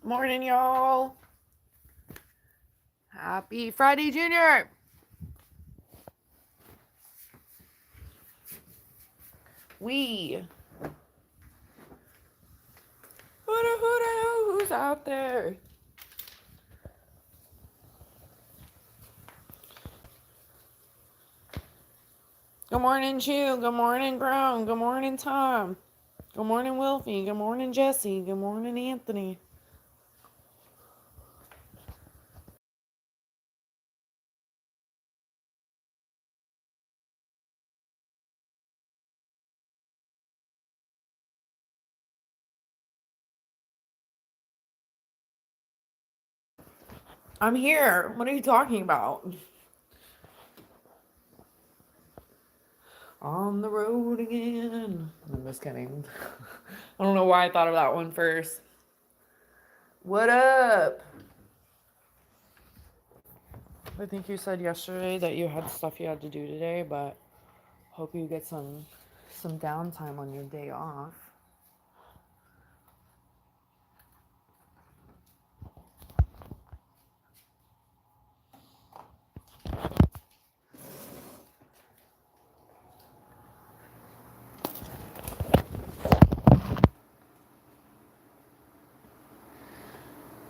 Morning, y'all. Happy Friday, Jr. Who's out there? Good morning, Chew. Good morning, Grown. Good morning, Tom. Good morning, Wilfie. Good morning, Jesse. Good morning, Anthony. I'm here. What are you talking about? On the road again. I'm just kidding. I don't know why I thought of that one first. What up? I think you said yesterday that you had stuff you had to do today, but hope you get some downtime on your day off.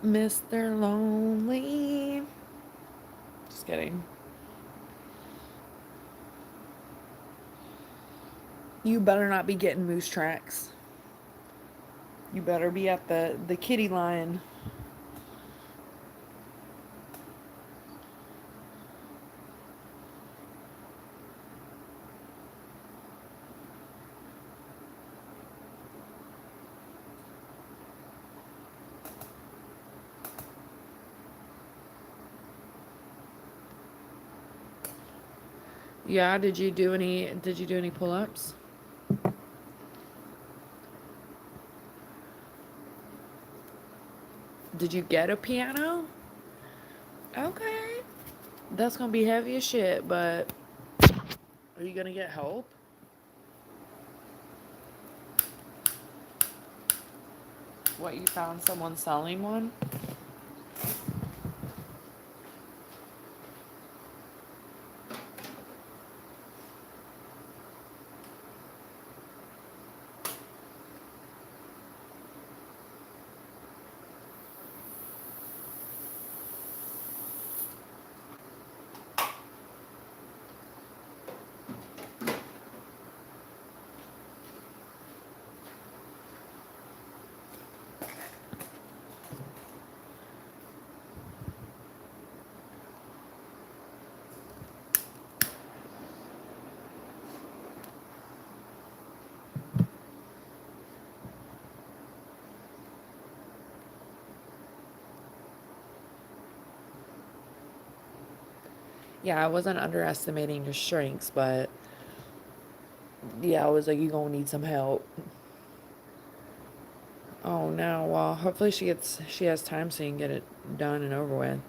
Mr. Lonely. Just kidding. You better not be getting moose tracks. You better be at the kitty line. Yeah, did you do any pull-ups? Did you get a piano? Okay. That's gonna be heavy as shit, but are you gonna get help? What, you found someone selling one? Yeah, I wasn't underestimating your strengths, but yeah, I was like, you gonna need some help. Oh no, well, hopefully she has time so you can get it done and over with.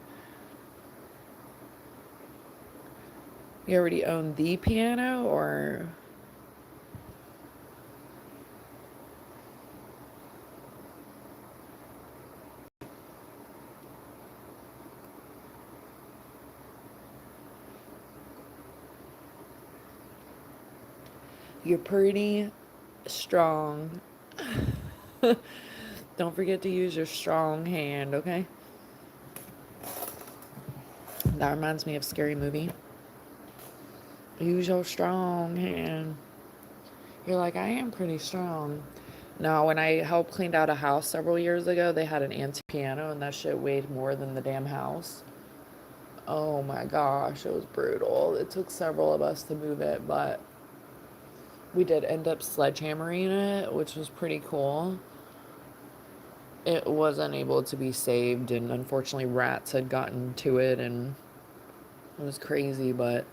You already own the piano, or you're pretty strong. Don't forget to use your strong hand, okay? That reminds me of Scary Movie. Use your strong hand. You're like, I am pretty strong. No, when I helped clean out a house several years ago, they had an antique piano, and that shit weighed more than the damn house. Oh my gosh, it was brutal. It took several of us to move it, but we did end up sledgehammering it, which was pretty cool. It wasn't able to be saved, and unfortunately rats had gotten to it, and it was crazy, but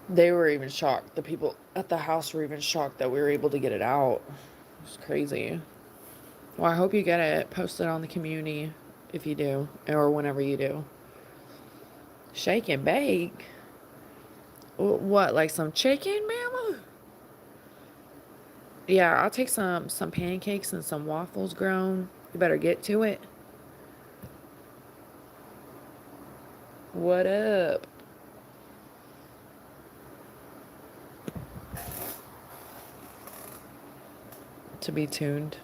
they were even shocked. The people at the house were even shocked that we were able to get it out. It was crazy. Well, I hope you get it. Post it on the community if you do, or whenever you do. Shake and bake? What, like some chicken, mama? Yeah, I'll take some pancakes and some waffles, Grown. You better get to it. What up? To be tuned.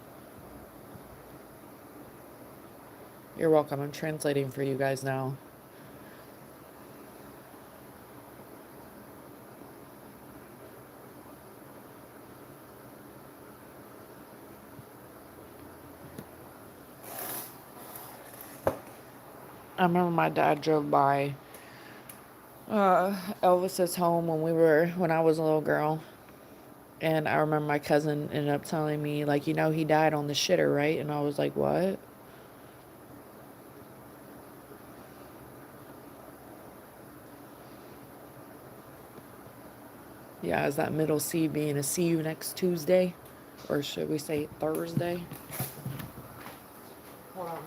You're welcome. I'm translating for you guys now. I remember my dad drove by Elvis's home when I was a little girl. And I remember my cousin ended up telling me, like, he died on the shitter, right? And I was like, what? Yeah, is that middle C being a see you next Tuesday? Or should we say Thursday? Hold on.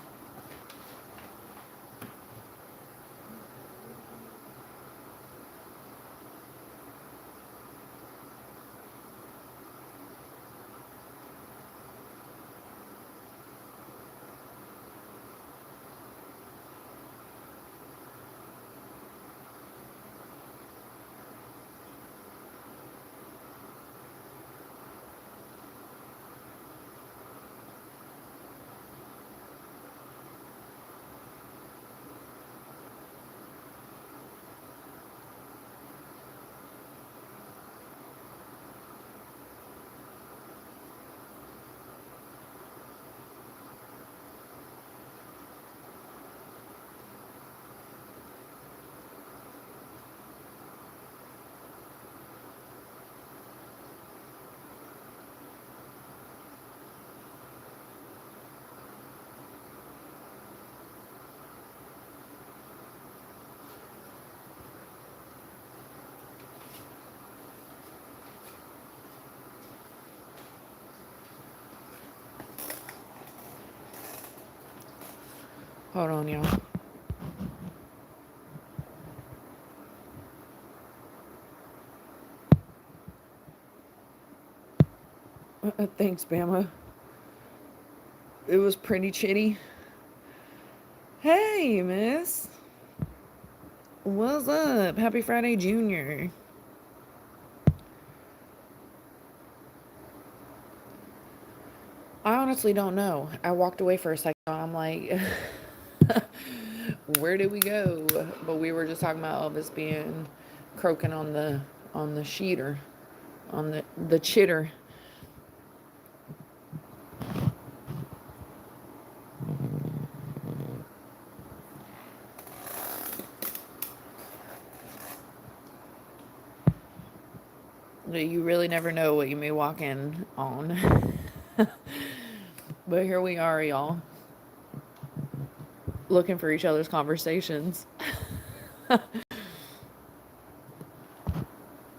Hold on, y'all. Thanks, Bama. It was pretty chitty. Hey, miss. What's up? Happy Friday, Jr. I honestly don't know. I walked away for a second. I'm like, where did we go? But we were just talking about Elvis being croaking on the sheeter, on the chitter. You really never know what you may walk in on. But here we are, y'all, looking for each other's conversations.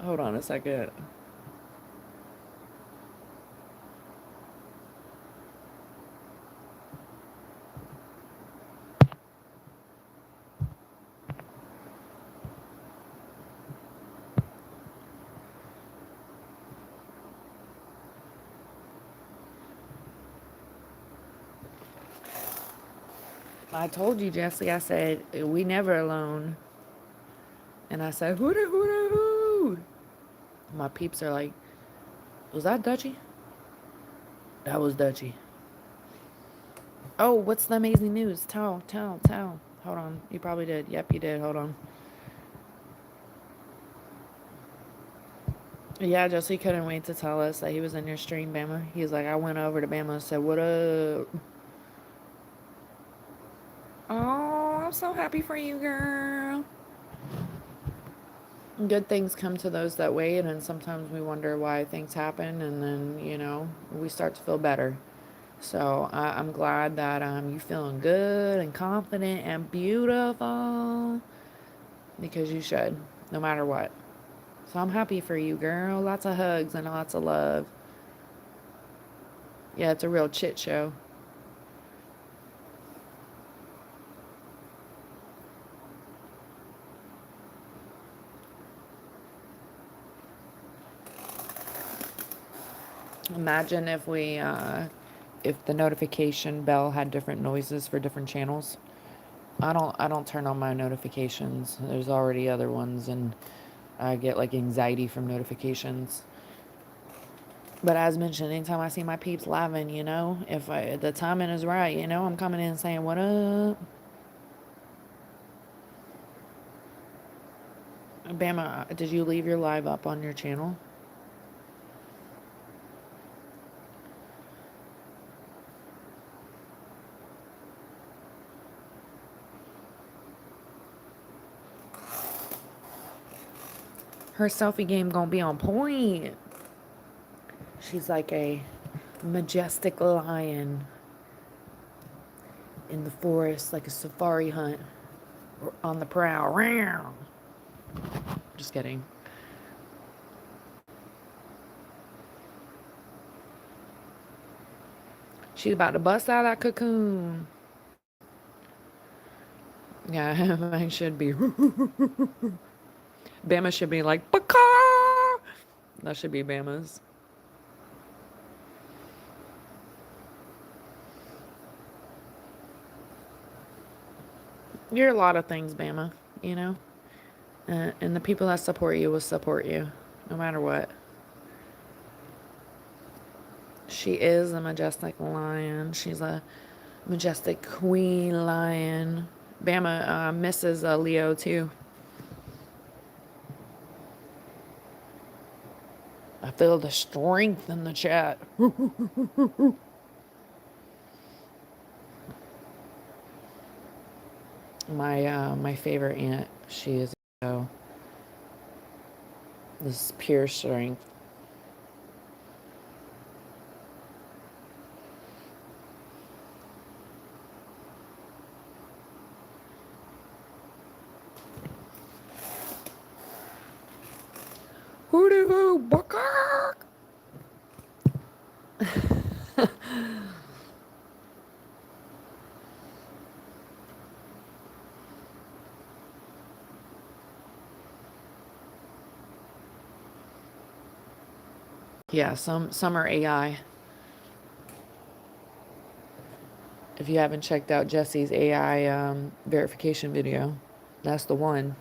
Hold on a second. I told you, Jesse, I said, we never alone. And I said, hooda, hooda, hoo. My peeps are like, was that Dutchie? That was Dutchie. Oh, what's the amazing news? Tell. Hold on. You probably did. Yep, you did. Hold on. Yeah, Jesse couldn't wait to tell us that he was in your stream, Bama. He's like, I went over to Bama and said, what up? Oh, I'm so happy for you, girl. Good things come to those that wait, and sometimes we wonder why things happen, and then, we start to feel better. So I'm glad that you feeling good and confident and beautiful, because you should, no matter what. So I'm happy for you, girl. Lots of hugs and lots of love. Yeah, it's a real chit show. Imagine if we if the notification bell had different noises for different channels. I don't turn on my notifications. There's already other ones, and I get like anxiety from notifications. But as mentioned, anytime I see my peeps laughing, if the timing is right, I'm coming in saying, what up? Bama, did you leave your live up on your channel? Her selfie game gonna be on point. She's like a majestic lion in the forest, like a safari hunt on the prowl. Just kidding. She's about to bust out that cocoon. Yeah, mine should be. Bama should be like, Baka! That should be Bama's. You're a lot of things, Bama, and the people that support you will support you, no matter what. She is a majestic lion. She's a majestic queen lion. Bama misses Leo, too. I feel the strength in the chat. My favorite aunt, she is this pure strength. Hooty hoo, bucker! Yeah, some are AI. If you haven't checked out Jesse's AI verification video, that's the one.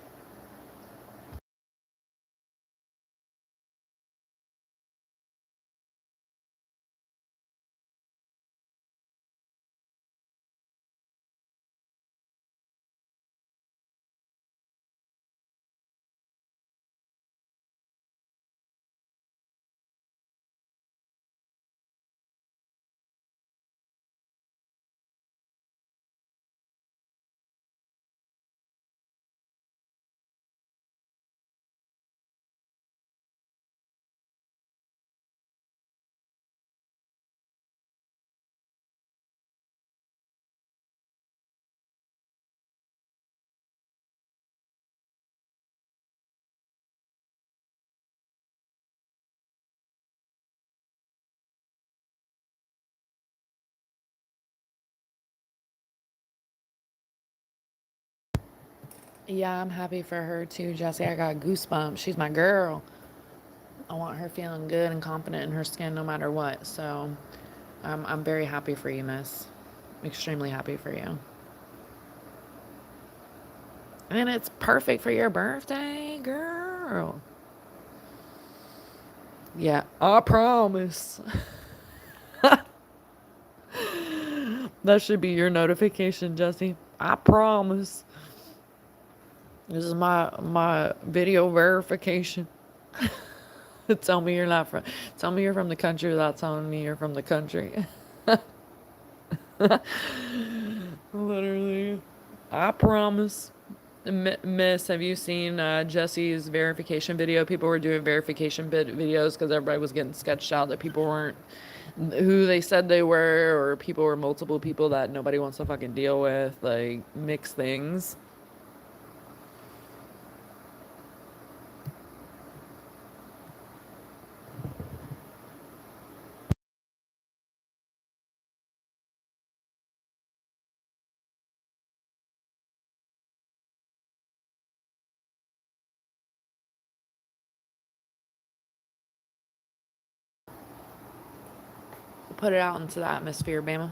Yeah, I'm happy for her too, Jesse. I got goosebumps. She's my girl. I want her feeling good and confident in her skin no matter what. So I'm very happy for you, miss. Extremely happy for you. And it's perfect for your birthday, girl. Yeah, I promise. That should be your notification, Jesse. I promise. This is my video verification. Tell me you're not from. Tell me you're from the country without telling me you're from the country. Literally, I promise. Miss, have you seen Jesse's verification video? People were doing verification videos because everybody was getting sketched out that people weren't who they said they were, or people were multiple people that nobody wants to fucking deal with, like mixed things. Put it out into the atmosphere, Bama.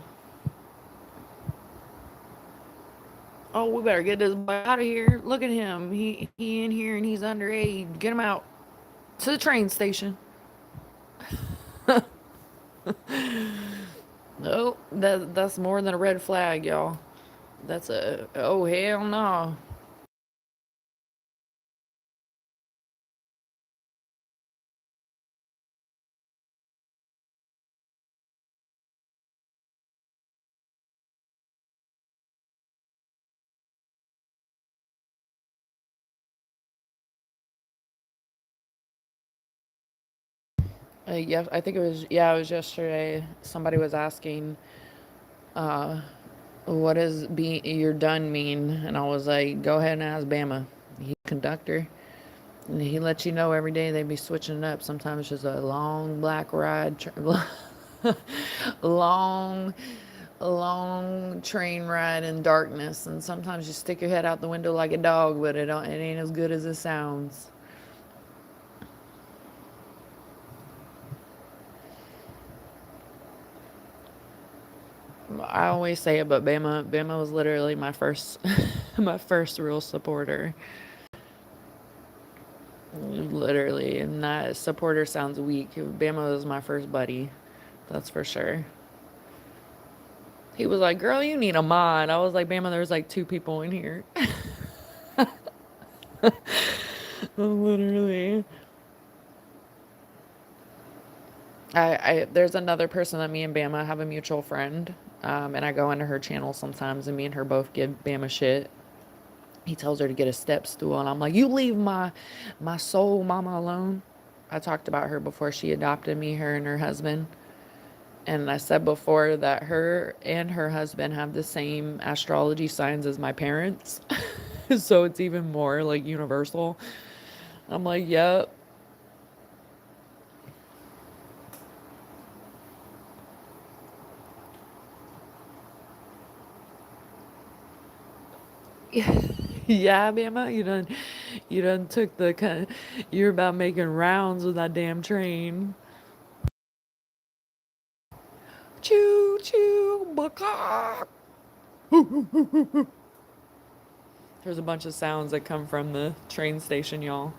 Oh, we better get this boy out of here. Look at him. He in here and he's underage. Get him out to the train station. Oh, that's more than a red flag, y'all. That's a oh hell no. Yeah, I think it was it was yesterday. Somebody was asking, uh, what does be you're done mean? And I was like, go ahead and ask Bama. He's a conductor. And he lets you know every day they be switching it up. Sometimes it's just a long black ride, long, long train ride in darkness. And sometimes you stick your head out the window like a dog, but it ain't as good as it sounds. I always say it, but Bama was literally my first, my first real supporter. Literally, and that supporter sounds weak. Bama was my first buddy, that's for sure. He was like, "Girl, you need a mod." I was like, "Bama, there's like two people in here." Literally. There's another person that me and Bama have a mutual friend, and I go into her channel sometimes, and me and her both give Bama shit. He tells her to get a step stool, and I'm like, "You leave my soul mama alone." I talked about her before she adopted me, her and her husband. And I said before that her and her husband have the same astrology signs as my parents. So it's even more like universal. I'm like, yep. Yeah, Bama, you done took the kind. You're about making rounds with that damn train. Choo choo, baka. There's a bunch of sounds that come from the train station, y'all.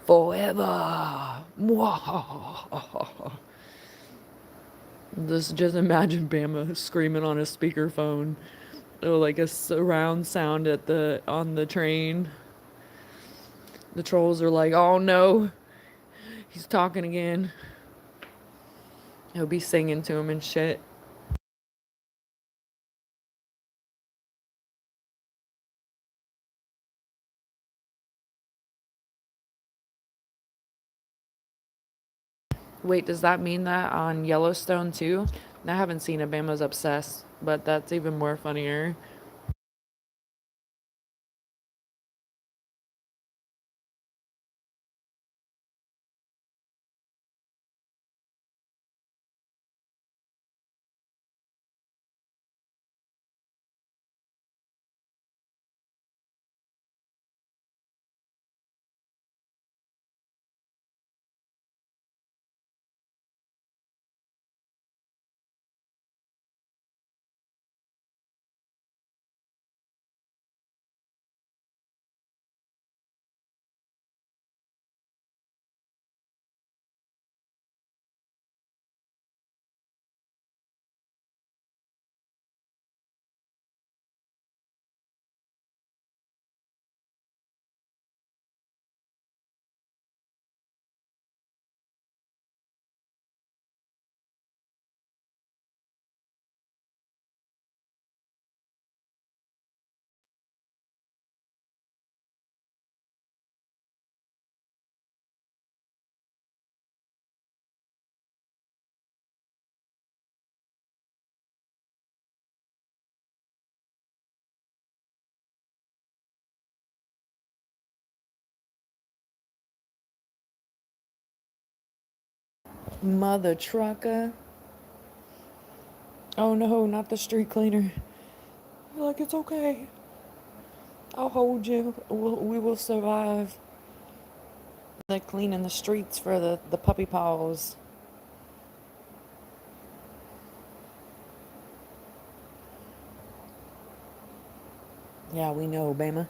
Forever. Mwah. Just imagine Bama screaming on a speakerphone, or like a surround sound at the on the train. The trolls are like, "Oh no, he's talking again." He'll be singing to him and shit. Wait, does that mean that on Yellowstone too? I haven't seen it. Bama's obsessed, but that's even more funnier. Mother trucker. Oh no, not the street cleaner. Like, it's okay. I'll hold you. We will survive. They're cleaning the streets for the puppy paws. Yeah, we know, Bama.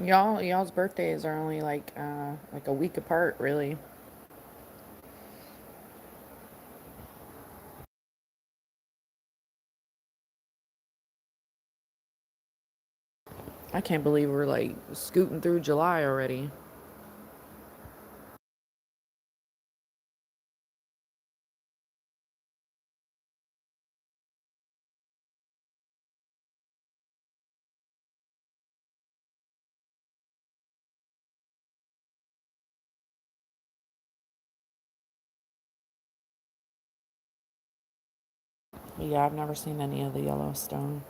Y'all's birthdays are only like a week apart, really. I can't believe we're like scooting through July already. Yeah, I've never seen any of the Yellowstone.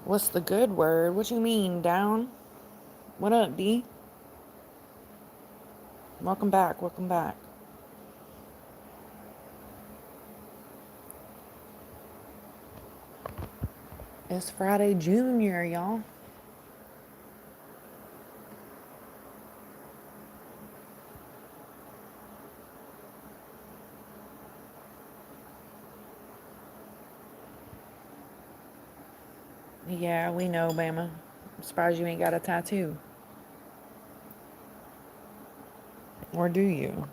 What's the good word? What you mean, down? What up, D? Welcome back, welcome back. It's Friday Jr., y'all. Yeah, we know, Bama. I'm surprised you ain't got a tattoo. Or do you?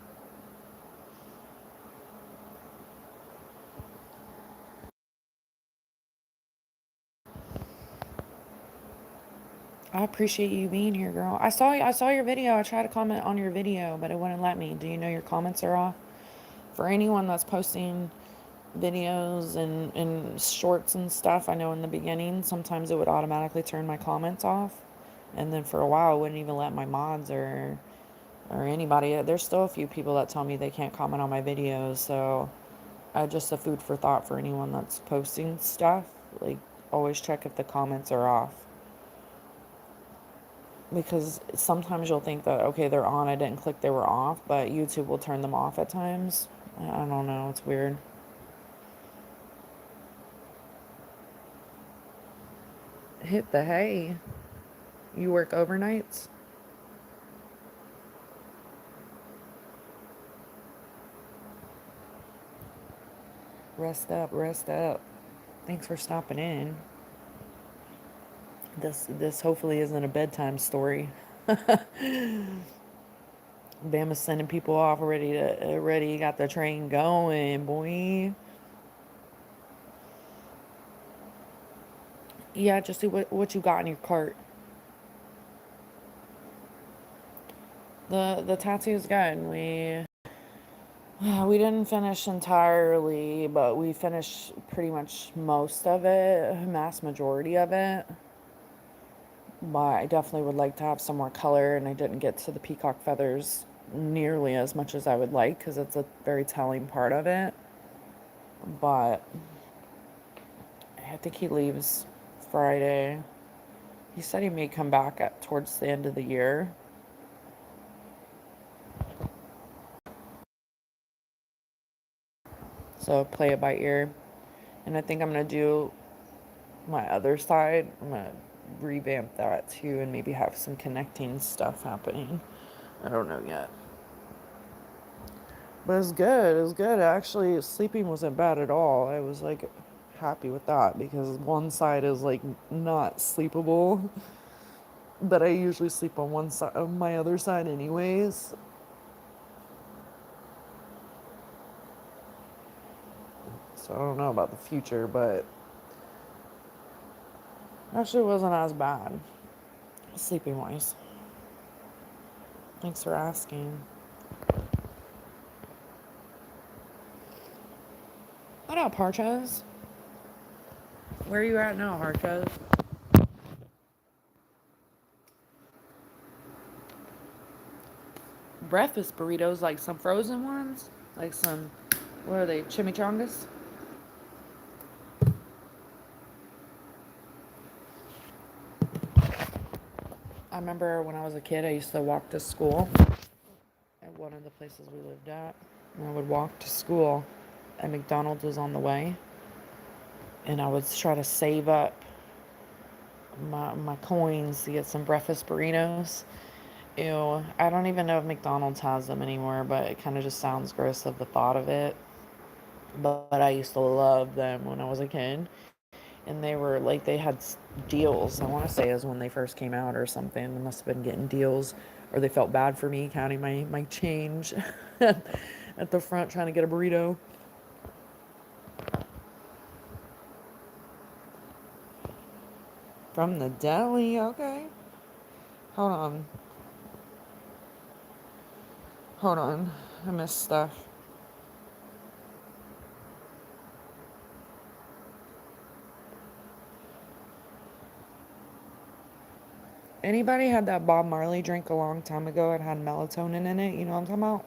I appreciate you being here, girl. I saw your video. I tried to comment on your video, but it wouldn't let me. Do you know your comments are off? For anyone that's posting videos and shorts and stuff, I know in the beginning sometimes it would automatically turn my comments off. And then for a while it wouldn't even let my mods or anybody. There's still a few people that tell me they can't comment on my videos, so just a food for thought for anyone that's posting stuff. Like, always check if the comments are off. Because sometimes you'll think that, okay, they're on, I didn't click they were off, but YouTube will turn them off at times. I don't know, it's weird. Hit the hay. You work overnights? Rest up, rest up. Thanks for stopping in. This hopefully isn't a bedtime story. Bama's sending people off already got the train going, boy. Yeah, just see what you got in your cart. The tattoo's good. We didn't finish entirely, but we finished pretty much most of it, mass majority of it. But I definitely would like to have some more color, and I didn't get to the peacock feathers nearly as much as I would like because it's a very telling part of it. But I think he leaves Friday. He said he may come back towards the end of the year. So play it by ear. And I think I'm going to do my other side. I'm going to revamp that too and maybe have some connecting stuff happening. I don't know yet. But it's good. It's good. Actually, sleeping wasn't bad at all. I was like happy with that because one side is like not sleepable. But I usually sleep on one side, on my other side, anyways. So I don't know about the future, but actually wasn't as bad sleeping wise. Thanks for asking. What up, Harchez? Where are you at now, Harchez? breakfast burritos, like some frozen ones, like some, what are they, chimichangas? I remember when I was a kid, I used to walk to school at one of the places we lived at. And I would walk to school, and McDonald's was on the way, and I would try to save up my coins to get some breakfast burritos. Ew, I don't even know if McDonald's has them anymore, but it kind of just sounds gross of the thought of it. But I used to love them when I was a kid. And they were like, they had deals. I want to say it was when they first came out or something. They must have been getting deals, or they felt bad for me counting my change at the front trying to get a burrito. From the deli, okay. Hold on. Hold on. I missed stuff. Anybody had that Bob Marley drink a long time ago? It had melatonin in it. You know what I'm talking about?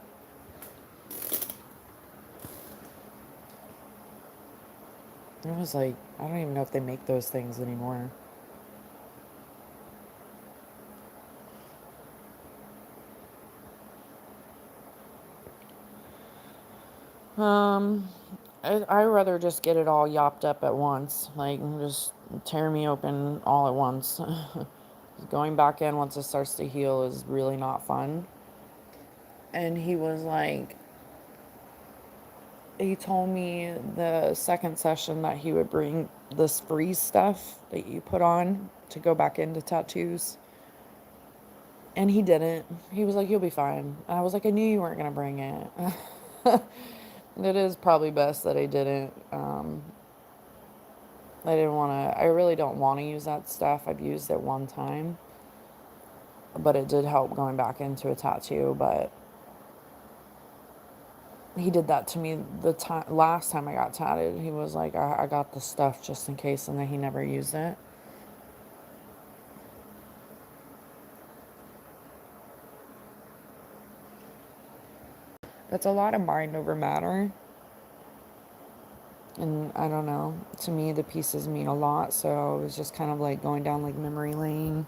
It was like, I don't even know if they make those things anymore. Um, I rather just get it all yopped up at once. Like, just tear me open all at once. Going back in once it starts to heal is really not fun. And he was like, he told me the second session that he would bring this freeze stuff that you put on to go back into tattoos. And he didn't. He was like, you'll be fine. And I was like, I knew you weren't going to bring it. It is probably best that I didn't. I didn't want to, I really don't want to use that stuff. I've used it one time, but it did help going back into a tattoo. But he did that to me the last time I got tatted. He was like, I got the stuff just in case, and then he never used it. It's a lot of mind over matter. And I don't know, to me, the pieces mean a lot. So it was just kind of like going down like memory lane.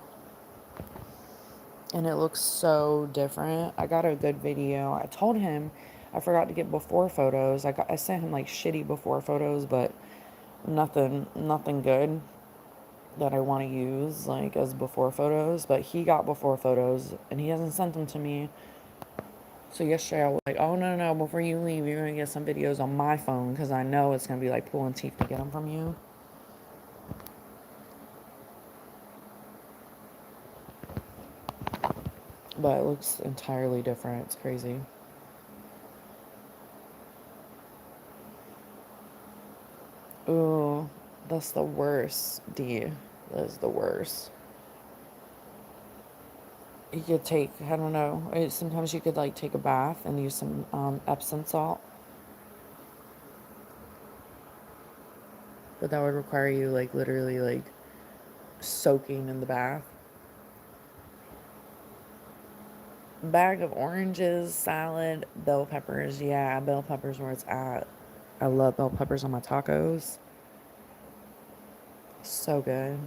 And it looks so different. I got a good video. I told him I forgot to get before photos. I sent him like shitty before photos, but nothing good that I want to use like as before photos. But he got before photos and he hasn't sent them to me. So yesterday I was like, oh no, before you leave, you're gonna get some videos on my phone because I know it's gonna be like pulling teeth to get them from you. But it looks entirely different. It's crazy. Ooh, that's the worst, D. That is the worst. You could take, I don't know, sometimes you could like take a bath and use some Epsom salt. But that would require you like literally like soaking in the bath. Bag of oranges, salad, bell peppers. Yeah, bell peppers where it's at. I love bell peppers on my tacos. So good.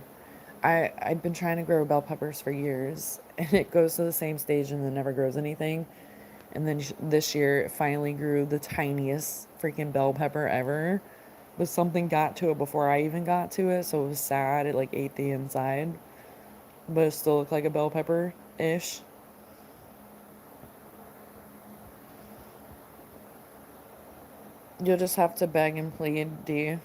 I've been trying to grow bell peppers for years, and it goes to the same stage and then never grows anything. And then this year, it finally grew the tiniest freaking bell pepper ever. But something got to it before I even got to it, so it was sad. It like ate the inside, but it still looked like a bell pepper ish. You'll just have to beg and plead, D.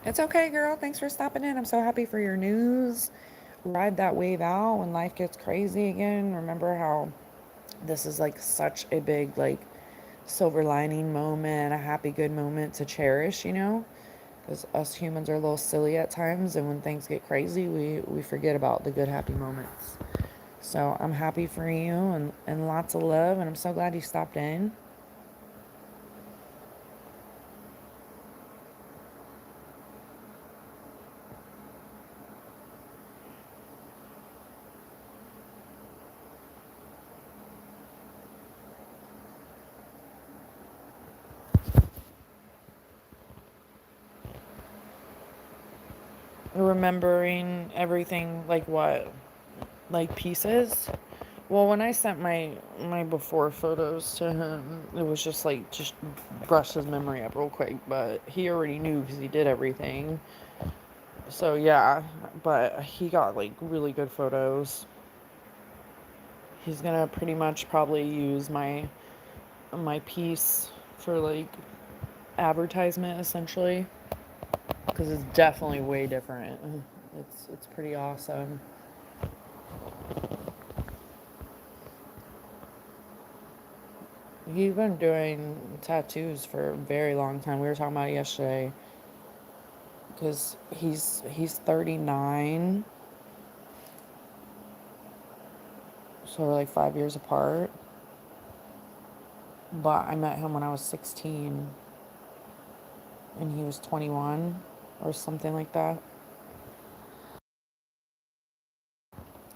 It's okay, girl. Thanks for stopping in. I'm so happy for your news. Ride that wave out when life gets crazy again. Remember how this is like such a big, like, silver lining moment, a happy, good moment to cherish, you know? Because us humans are a little silly at times, and when things get crazy, we forget about the good, happy moments. So I'm happy for you and lots of love, and I'm so glad you stopped in. remembering everything, like what? Like pieces? Well, when I sent my before photos to him, it was just like just brush his memory up real quick, but he already knew because he did everything. So yeah, but he got like really good photos. He's gonna pretty much probably use my piece for like advertisement essentially because it's definitely way different. It's pretty awesome. He's been doing tattoos for a very long time. We were talking about it yesterday because he's 39, so we're like 5 years apart. But I met him when I was 16 and he was 21 or something like that.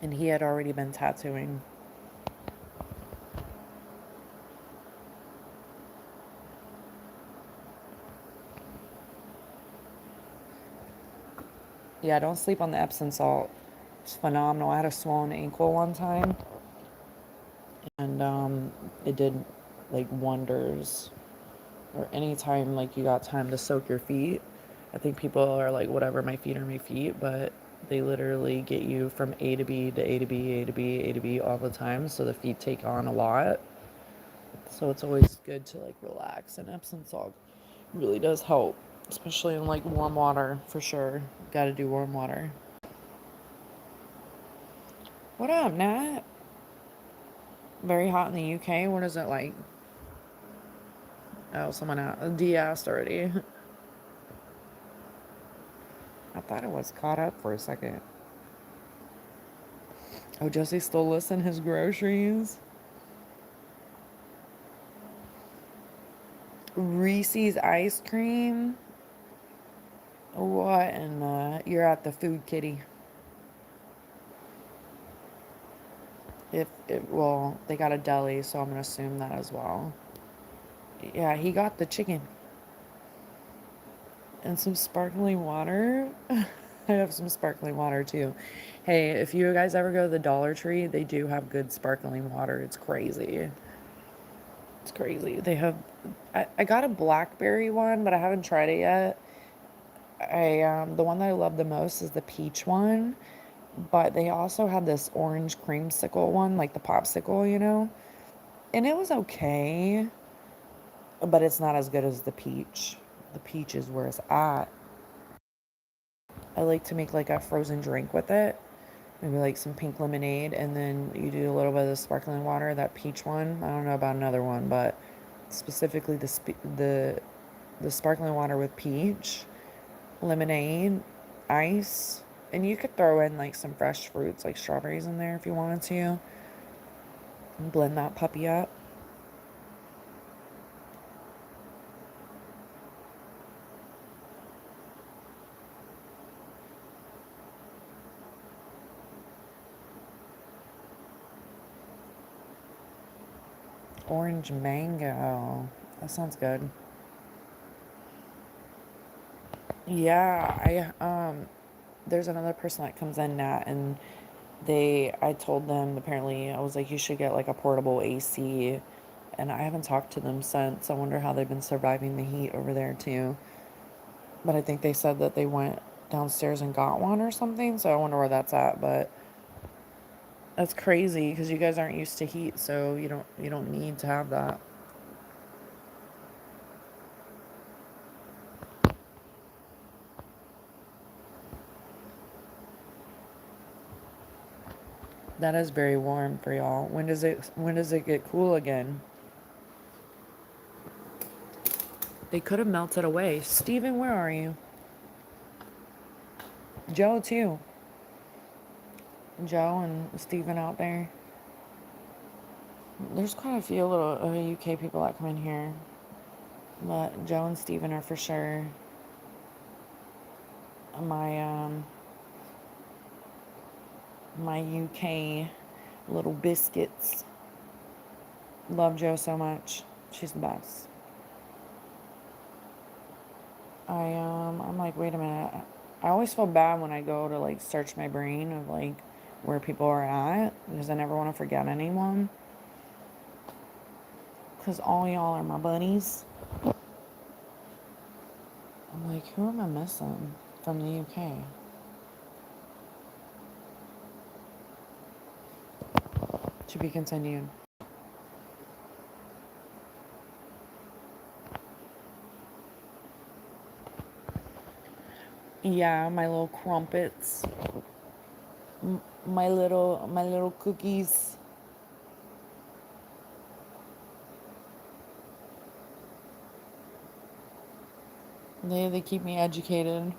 And he had already been tattooing. Yeah, don't sleep on the Epsom salt. It's phenomenal. I had a swollen ankle one time, and it did like wonders. Or anytime like you got time to soak your feet. I think people are like, whatever, my feet are my feet, but they literally get you from A to B to A to B, A to B, A to B all the time. So the feet take on a lot. So it's always good to like relax, and Epsom salt really does help, especially in like warm water for sure. Got to do warm water. What up, Nat? Very hot in the UK. What is it like? Oh, someone out. D asked already. I thought it was caught up for a second. Oh, Jesse stole listing his groceries. Reese's ice cream. What? And you're at the food kitty. If it, well, they got a deli, so I'm gonna assume that as well. Yeah, he got the chicken and some sparkling water. I have some sparkling water too. Hey, if you guys ever go to the Dollar Tree, they do have good sparkling water. It's crazy. It's crazy. They have. I got a blackberry one, but I haven't tried it yet. The one that I love the most is the peach one, but they also had this orange creamsicle one, like the popsicle, and it was okay, but it's not as good as the peach. The peach is where it's at. I like to make like a frozen drink with it, maybe like some pink lemonade, and then you do a little bit of the sparkling water, that peach one. I don't know about another one, but specifically the sparkling water with peach, lemonade, ice, and you could throw in like some fresh fruits like strawberries in there if you wanted to, and blend that puppy up. Orange mango. That sounds good. Yeah, there's another person that comes in, Nat, and I told them, apparently, I was like, you should get like a portable AC, and I haven't talked to them since. I wonder how they've been surviving the heat over there too. But I think they said that they went downstairs and got one or something, so I wonder where that's at. But that's crazy because you guys aren't used to heat, so you don't need to have that. That is very warm for y'all. When does it get cool again? They could have melted away. Steven, where are you? Joe too. Joe and Steven out there. There's quite a few little UK people that come in here. But Joe and Steven are for sure my UK little biscuits. Love Joe so much. She's the best. I'm like, wait a minute. I always feel bad when I go to like search my brain of like where people are at because I never want to forget anyone. Because all y'all are my buddies. I'm like, who am I missing from the UK? To be continued. Yeah, my little crumpets, my little cookies. They keep me educated.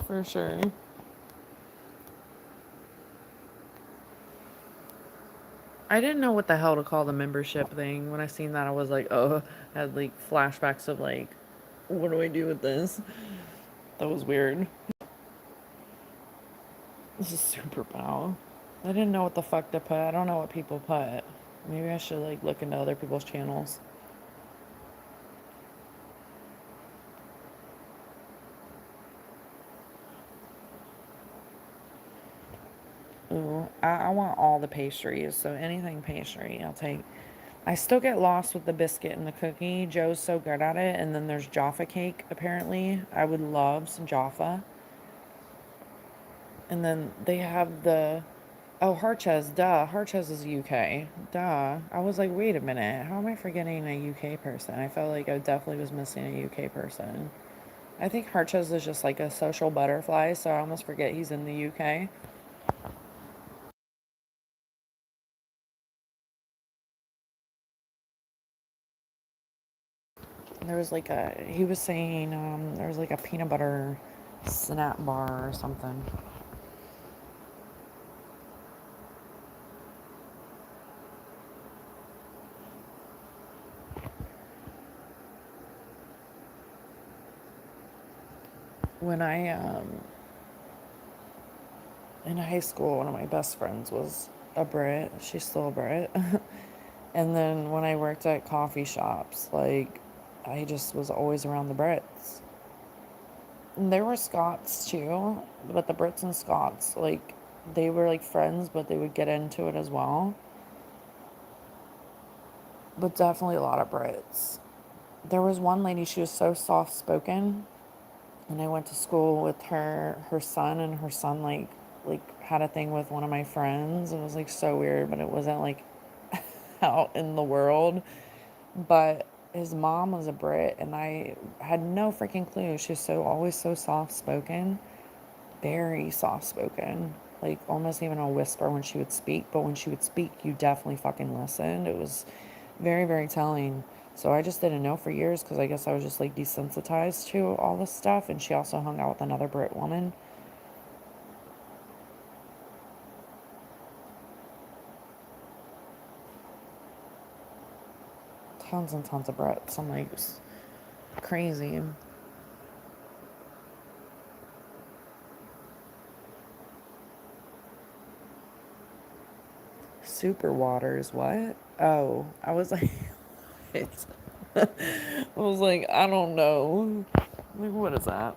For sure. I didn't know what the hell to call the membership thing. When I seen that, I was like, oh, I had like flashbacks of like, what do I do with this? That was weird. This is super pow. I didn't know what the fuck to put. I don't know what people put. Maybe I should like look into other people's channels. Ooh, I want all the pastries, so anything pastry, I'll take. I still get lost with the biscuit and the cookie. Joe's so good at it. And then there's Jaffa cake, apparently. I would love some Jaffa. And then they have the, oh, Harches, duh. Harches is UK. Duh. I was like, wait a minute. How am I forgetting a UK person? I felt like I definitely was missing a UK person. I think Harches is just like a social butterfly, so I almost forget he's in the UK. There was like a, he was saying there was like a peanut butter snap bar or something. When I, in high school, one of my best friends was a Brit. She's still a Brit. And then when I worked at coffee shops, like, I just was always around the Brits. And there were Scots too, but the Brits and Scots, like, they were like friends, but they would get into it as well. But definitely a lot of Brits. There was one lady, she was so soft spoken, and I went to school with her son, and her son like had a thing with one of my friends. It was like so weird, but it wasn't like out in the world. But his mom was a Brit, and I had no freaking clue. She's so always so soft spoken, very soft spoken, like almost even a whisper when she would speak. But when she would speak, you definitely fucking listened. It was very, very telling. So I just didn't know for years because I guess I was just like desensitized to all this stuff. And she also hung out with another Brit woman. Tons and tons of Brits. I'm like, crazy. Super waters, what? Oh, I was like, it's, I was like, I don't know. Like, what is that?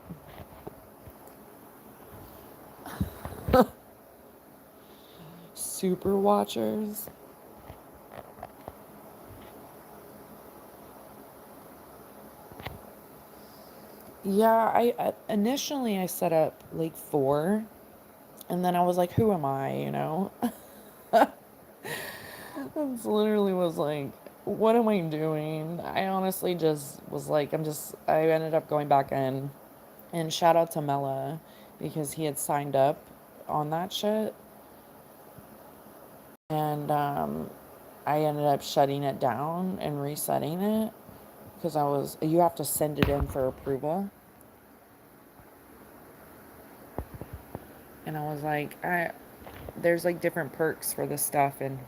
Super watchers? Yeah, I initially I set up like four, and then I was like, who am I, you know? That's literally was like, what am I doing? I honestly just was like, I ended up going back in, and shout out to Mella because he had signed up on that shit, and I ended up shutting it down and resetting it because you have to send it in for approval, and I was like, there's like different perks for this stuff, and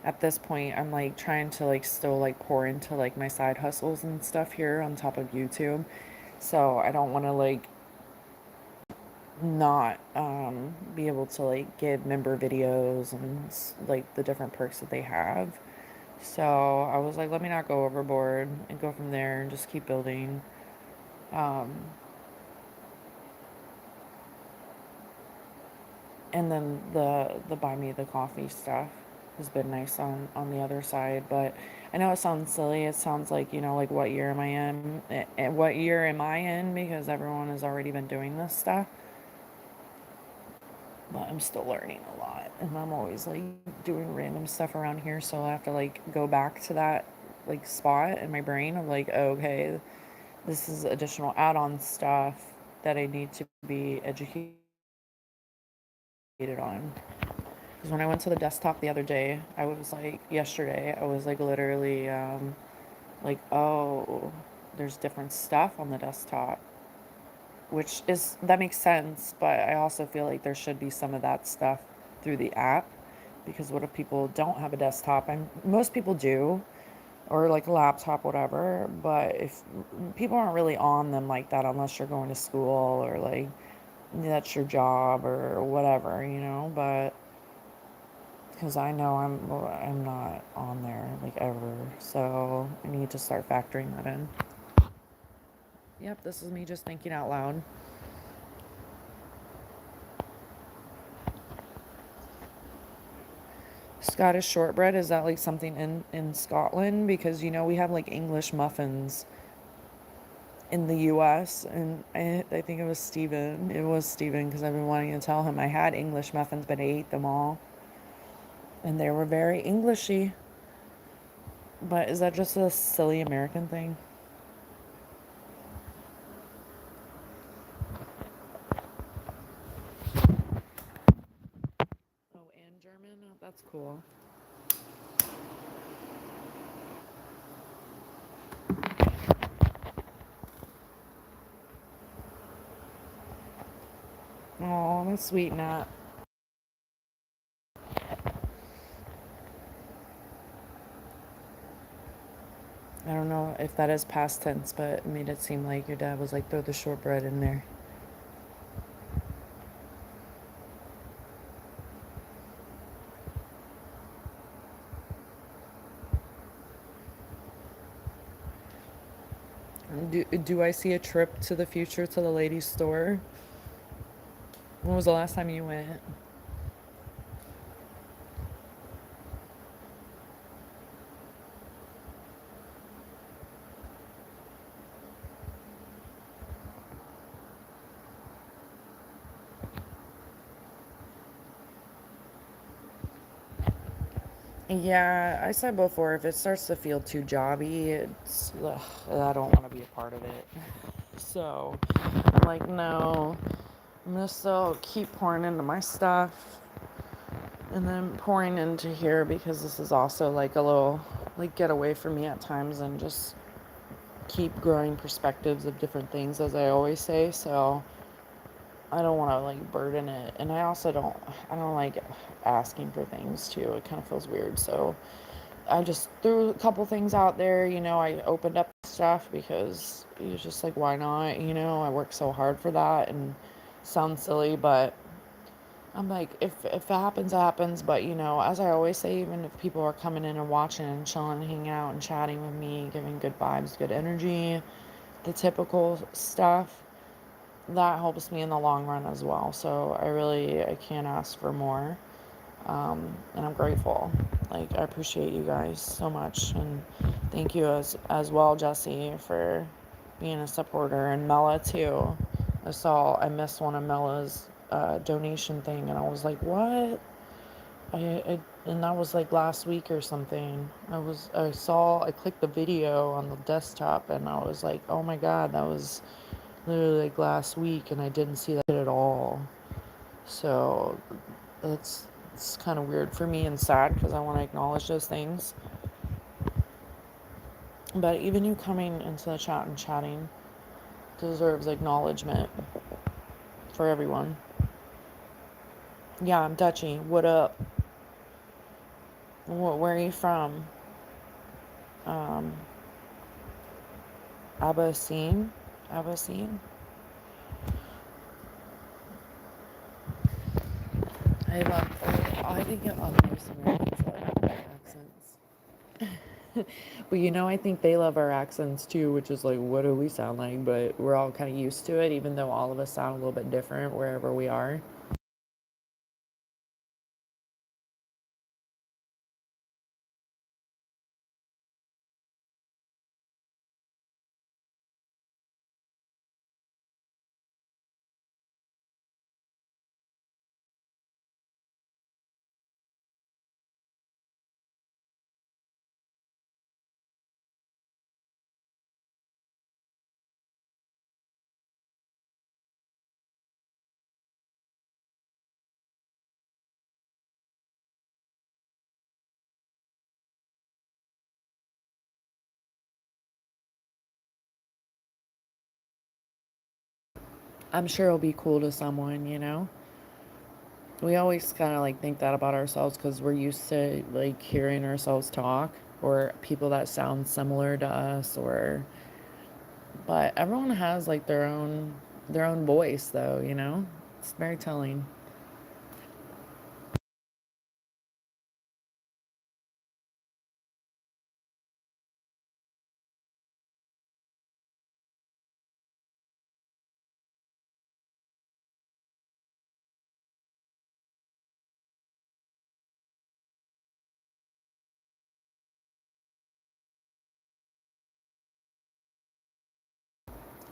at this point I'm like trying to like still like pour into like my side hustles and stuff here on top of YouTube. So I don't want to like not be able to like give member videos and like the different perks that they have. So I was like, let me not go overboard and go from there and just keep building. And then the buy me the coffee stuff has been nice on the other side. But I know it sounds silly. It sounds like, like what year am I in? What year am I in? Because everyone has already been doing this stuff. But I'm still learning a lot. And I'm always like doing random stuff around here. So I have to like go back to that like spot in my brain of like, oh, okay, this is additional add-on stuff that I need to be educated on. Because when I went to the desktop the other day, I was like, yesterday, I was like literally, like, oh, there's different stuff on the desktop, which is, that makes sense, but I also feel like there should be some of that stuff through the app. Because what if people don't have a desktop? And most people do, or like a laptop, whatever. But if people aren't really on them like that, unless you're going to school or like that's your job or whatever. But because I know I'm not on there like ever, so I need to start factoring that in. Yep, this is me just thinking out loud. Scottish shortbread, is that like something in Scotland? Because we have like English muffins in the US, and I think it was Steven, because I've been wanting to tell him I had English muffins, but I ate them all and they were very Englishy. But is that just a silly American thing? Oh, and German? Oh, that's cool. Oh, that's sweet, Nat. I don't know if that is past tense, but it made it seem like your dad was like, throw the shortbread in there. Do I see a trip to the future to the ladies' store? When was the last time you went? Yeah, I said before, if it starts to feel too jobby, I don't want to be a part of it. So, I'm like, no, I'm gonna still keep pouring into my stuff and then pouring into here, because this is also like a little like getaway for me at times, and just keep growing perspectives of different things, as I always say. So I don't want to like burden it, and I don't like asking for things too. It kind of feels weird. So I just threw a couple things out there. I opened up stuff because it was just like, why not? I worked so hard for that, and sounds silly, but I'm like, if it happens, it happens. But as I always say, even if people are coming in and watching and chilling, hanging out and chatting with me, giving good vibes, good energy, the typical stuff, that helps me in the long run as well. So I can't ask for more. And I'm grateful. Like, I appreciate you guys so much, and thank you as well, Jesse, for being a supporter, and Mela too. I missed one of Mela's donation thing, and I was like, what? And that was like last week or something. I clicked the video on the desktop, and I was like, oh my god, that was literally like last week, and I didn't see that at all. So it's kind of weird for me and sad, because I want to acknowledge those things. But even you coming into the chat and chatting deserves acknowledgement for everyone. Yeah, I'm Dutchy. What up? Where are you from? Um, Abyssine? Abyssine? I think most Americans love our accents. But I think they love our accents too, which is like, what do we sound like? But we're all kind of used to it, even though all of us sound a little bit different wherever we are. I'm sure it'll be cool to someone, you know? We always kind of like think that about ourselves because we're used to like hearing ourselves talk or people that sound similar to us or but everyone has like their own voice though, you know? It's very telling.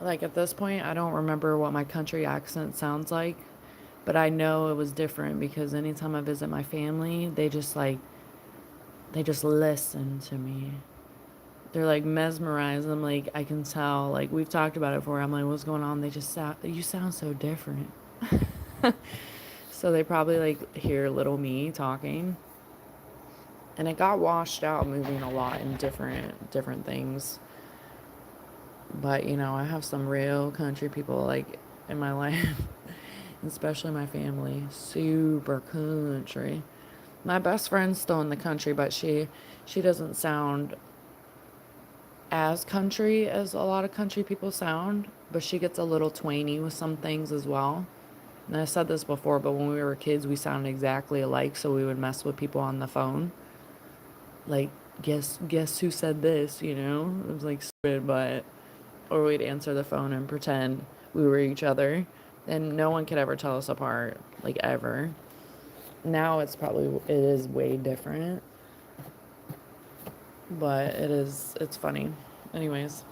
Like at this point, I don't remember what my country accent sounds like, but I know it was different because anytime I visit my family, they just listen to me. They're like mesmerized. I'm like, I can tell. Like we've talked about it before. I'm like, what's going on? They just sound. You sound so different. So they probably like hear little me talking, and it got washed out moving a lot in different things. But you know, I have some real country people like in my life, especially my family. Super country. My best friend's still in the country, but she doesn't sound as country as a lot of country people sound, but she gets a little twangy with some things as well. And I said this before, but when we were kids, we sounded exactly alike, so we would mess with people on the phone. Like, guess who said this, you know? It was like stupid, but or we'd answer the phone and pretend we were each other. And no one could ever tell us apart, like ever. Now it is way different, but it's funny. Anyways,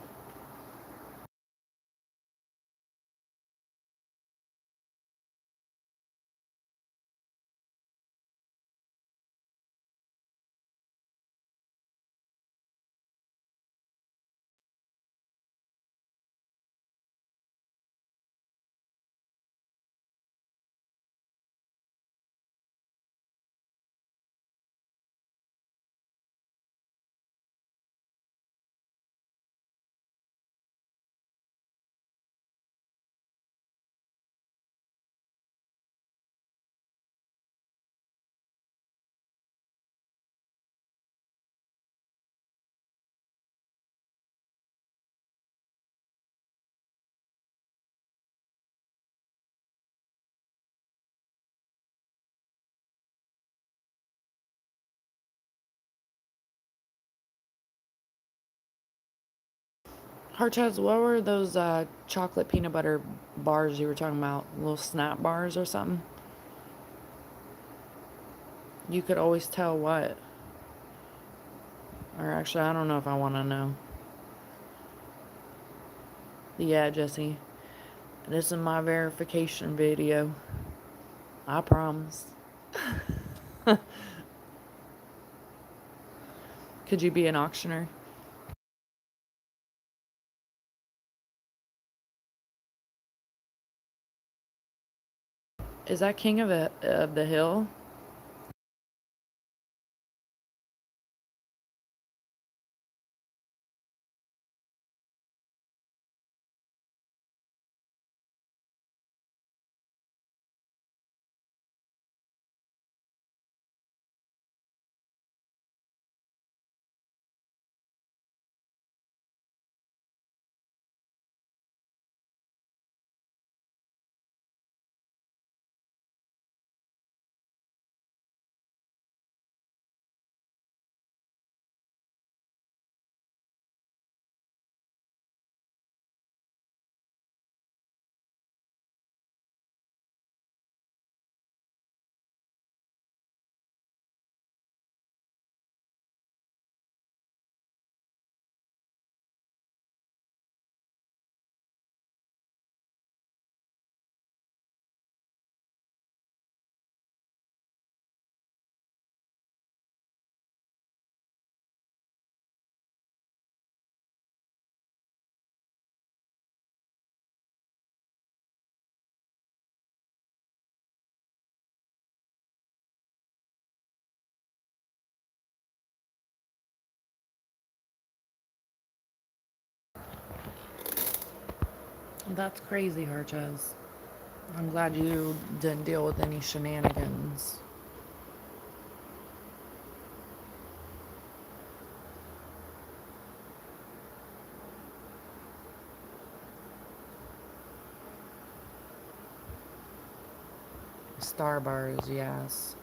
Harchaz, what were those chocolate peanut butter bars you were talking about? Little snap bars or something? You could always tell what. Or actually, I don't know if I want to know. Yeah, Jesse. This is my verification video. I promise. Could you be an auctioneer? Is that King of the Hill? That's crazy, Harches. I'm glad you didn't deal with any shenanigans. Star bars, yes.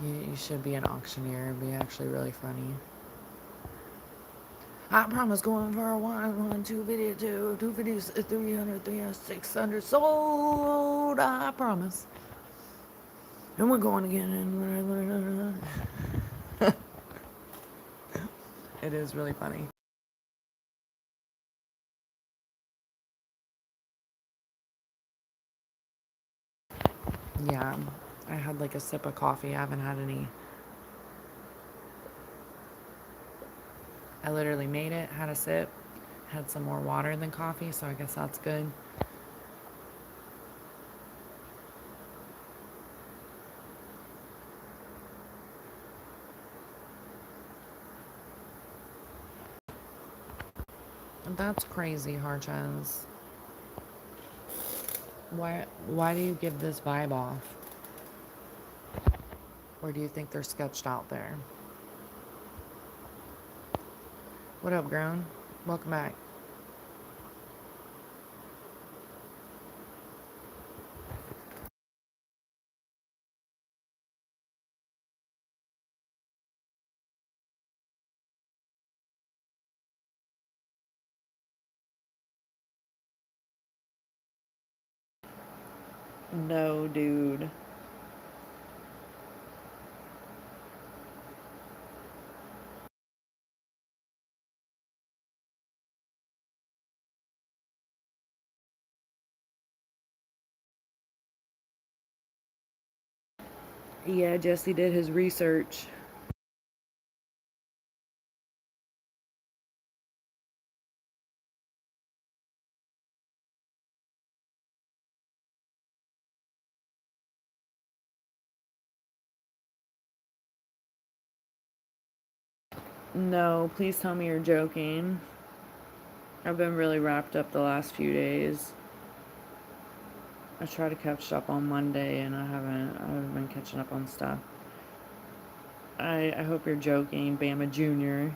You should be an auctioneer. It'd be actually really funny. I promise going for a one, two video, two videos, 300, 300, 600 sold. I promise. And we're going again. It is really funny. Yeah, I had like a sip of coffee. I haven't had any. I literally made it, had a sip, had some more water than coffee, so I guess that's good. That's crazy, Harchens. Why do you give this vibe off? Or do you think they're sketched out there? What up, Grown? Welcome back. No, dude. Yeah, Jesse did his research. No, please tell me you're joking. I've been really wrapped up the last few days. I tried to catch up on Monday and I haven't been catching up on stuff. I hope you're joking, Bama Jr.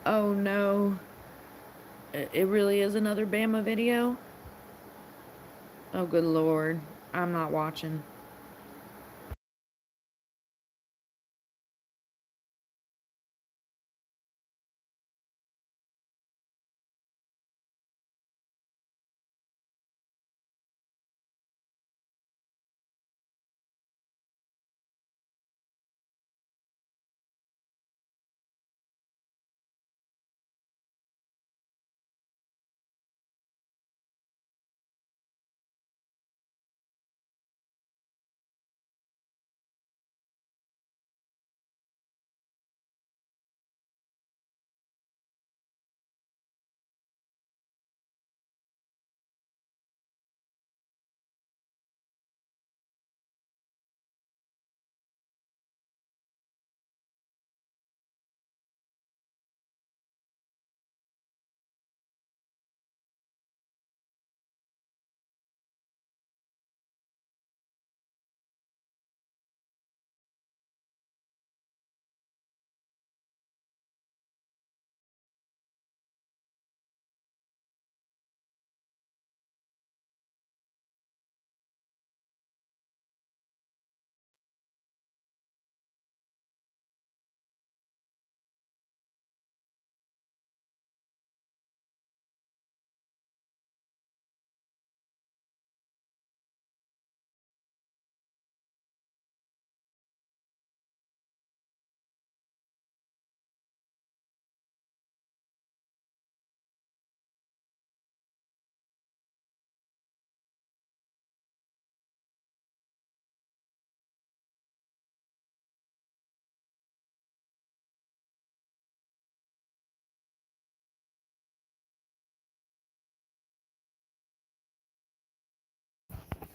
Oh no. It really is another Bama video? Oh good lord. I'm not watching.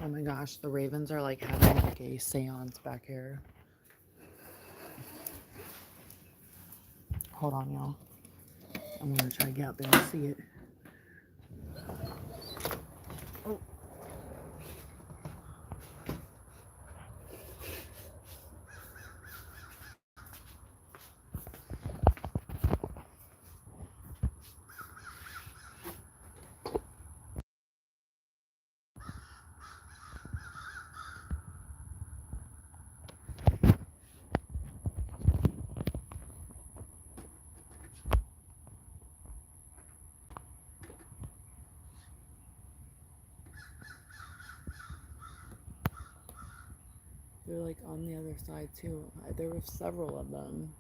Oh my gosh, the ravens are like having like a seance back here. Hold on, y'all. I'm gonna try to get out there and see it. Oh. They're like on the other side too. There were several of them.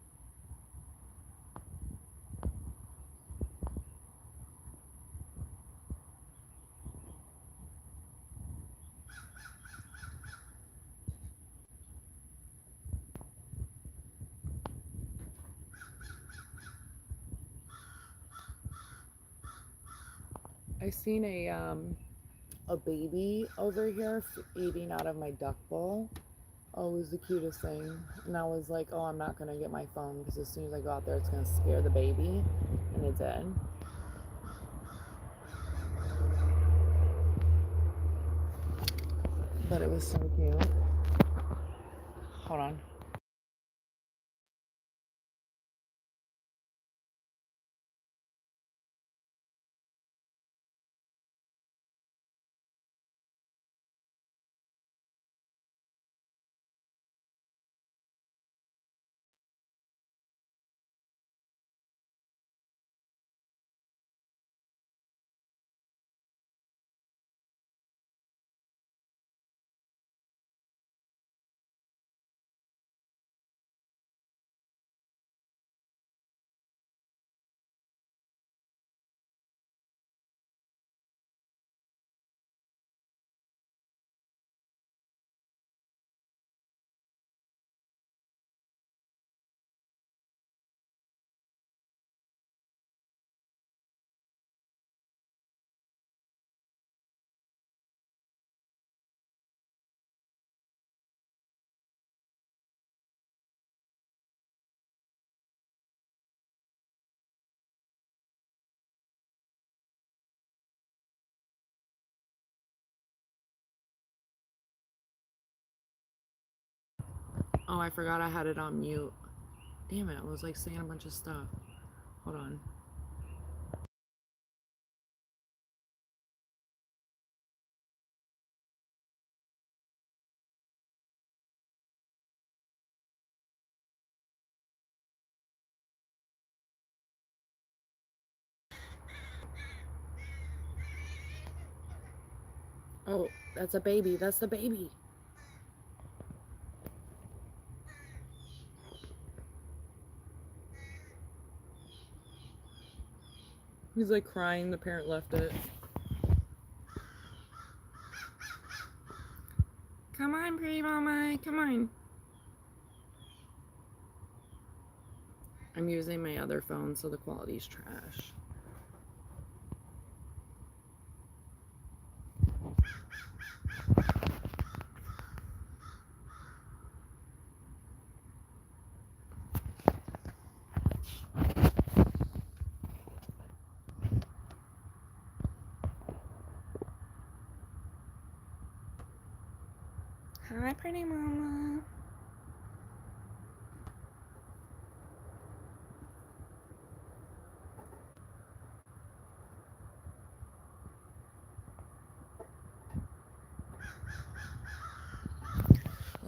I seen a baby over here eating out of my duck bowl. Oh, it was the cutest thing. And I was like, oh, I'm not going to get my phone because as soon as I go out there, it's going to scare the baby. And it did. But it was so cute. Hold on. Oh, I forgot I had it on mute. Damn it, I was like saying a bunch of stuff. Hold on. Oh, that's a baby. That's the baby. He's like crying. The parent left it. Come on, pretty mama. Come on. I'm using my other phone, so the quality's trash. Hi, pretty mama.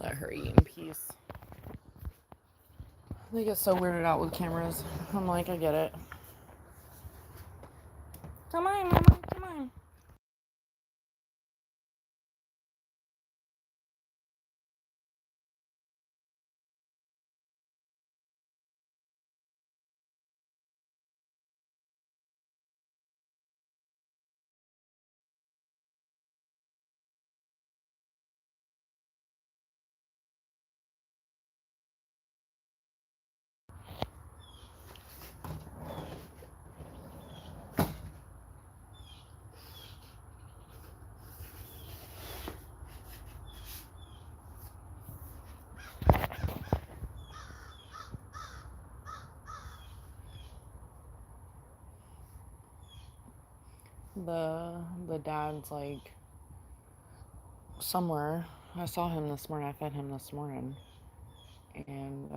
Let her eat in peace. They get so weirded out with cameras. I'm like, I get it. Come on, mama. Come on. The dad's like somewhere. I saw him this morning. I fed him this morning, and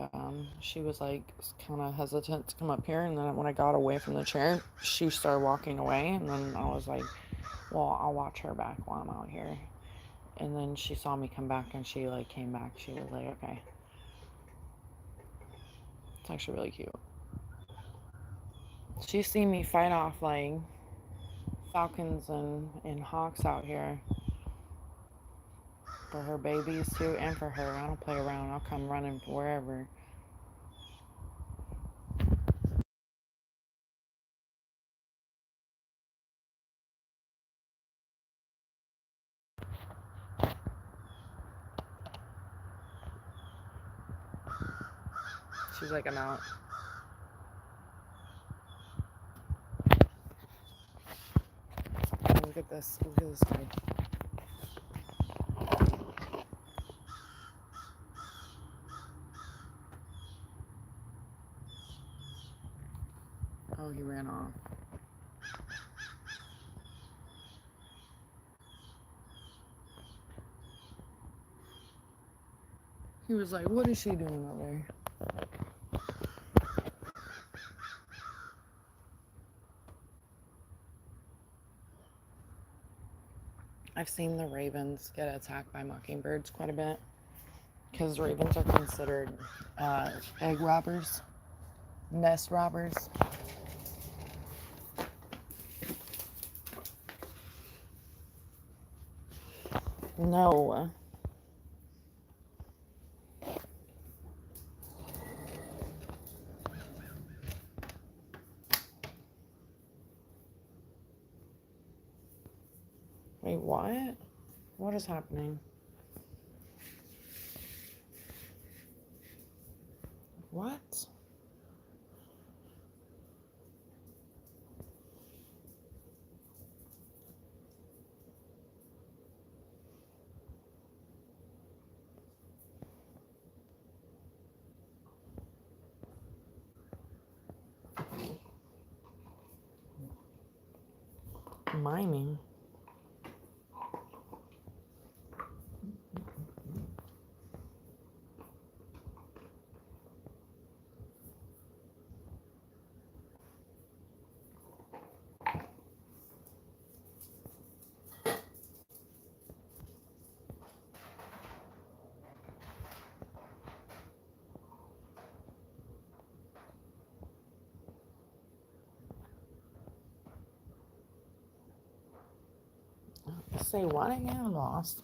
she was like kind of hesitant to come up here. And then when I got away from the chair, she started walking away, and then I was like, "Well, I'll watch her back while I'm out here." And then she saw me come back, and she like came back. She was like, "Okay." It's actually really cute. She's seen me fight off like falcons and hawks out here for her babies too, and for her. I don't play around. I'll come running wherever. She's like, "I'm out." Look at this. Look at this guy. Oh, he ran off. He was like, "What is she doing over there?" I've seen the ravens get attacked by mockingbirds quite a bit because ravens are considered egg robbers, nest robbers. No. Wait, what? What is happening? What? Miming? Say what again? I'm lost.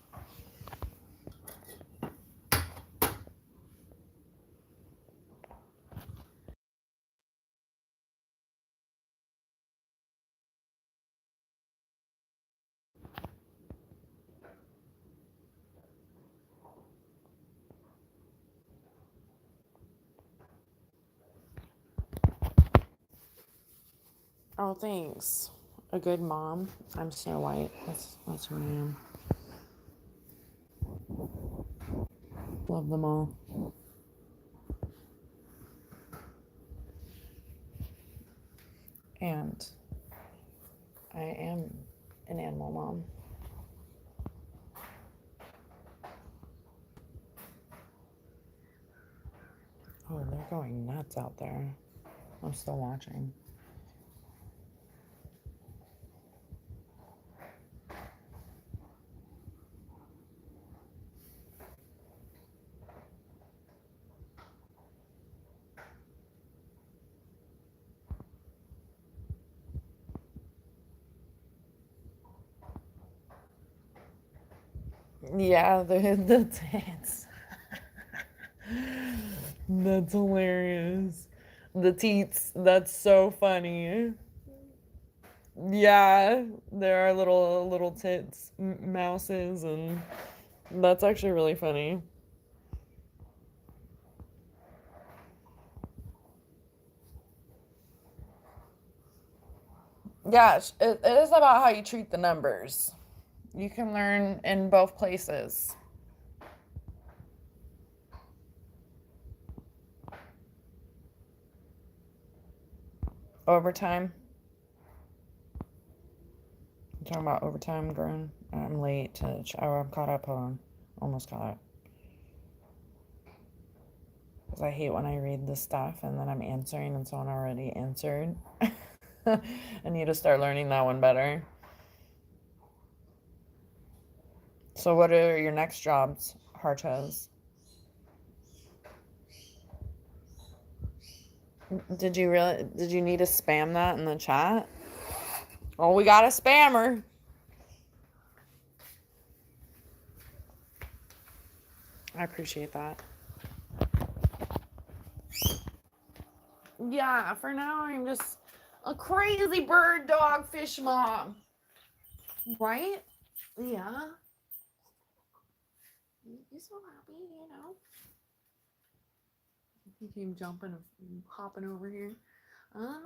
Oh, thanks. A good mom. I'm Snow White. That's who I am. Love them all. And I am an animal mom. Oh, they're going nuts out there. I'm still watching. Yeah, the tits. That's hilarious. The teats. That's so funny. Yeah, there are little tits, mouses, and that's actually really funny. Yeah, it is about how you treat the numbers. You can learn in both places. Overtime. I'm talking about overtime, grown. I'm late to shower. I'm caught up. Hold on. Almost caught up. Because I hate when I read this stuff and then I'm answering and someone already answered. I need to start learning that one better. So what are your next jobs, Harches? Did you need to spam that in the chat? Oh, we got a spammer. I appreciate that. Yeah, for now I'm just a crazy bird dog fish mom. Right? Yeah. You're so happy, you know. He came jumping and hopping over here. I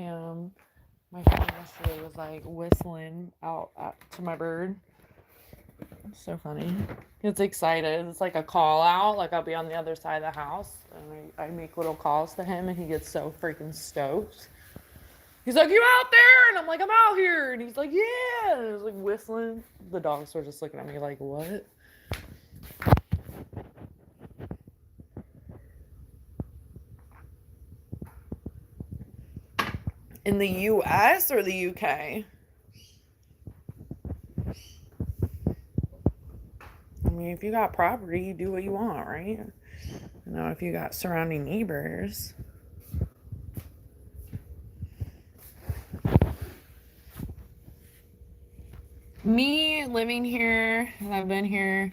know. My friend yesterday was like whistling out to my bird. It's so funny. It's excited. It's like a call out. Like I'll be on the other side of the house and I make little calls to him and he gets so freaking stoked. He's like, "You out there?" And I'm like, "I'm out here." And he's like, "Yeah." And it's like whistling. The dogs were just looking at me like, "What?" In the US or the UK? I mean, if you got property, you do what you want, right? You know, if you got surrounding neighbors. Me living here, I've been here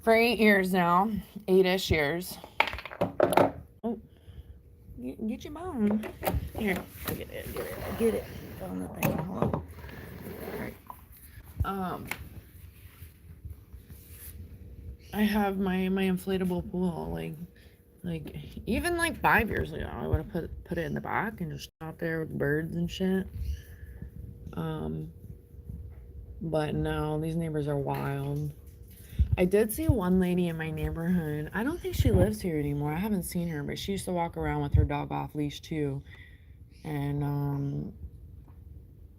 for 8 years now, 8-ish years. Oh, get your bone. Here, get it. On the thing. Hold on. All right. I have my inflatable pool. Like even like 5 years ago, I would have put it in the back and just out there with birds and shit. But no, these neighbors are wild. I did see one lady in my neighborhood. I don't think she lives here anymore. I haven't seen her, but she used to walk around with her dog off leash too. And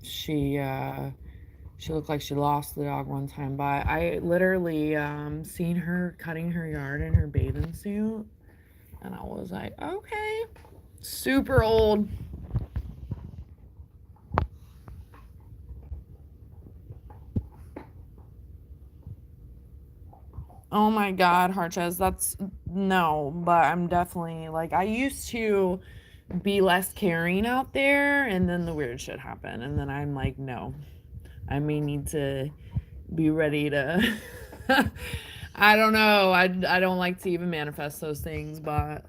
she looked like she lost the dog one time, but I literally seen her cutting her yard in her bathing suit. And I was like, okay. Super old. Oh my God, Harches, that's no, but I'm definitely like, I used to be less caring out there, and then the weird shit happened, and then I'm like, no, I may need to be ready to. I don't know. I don't like to even manifest those things, but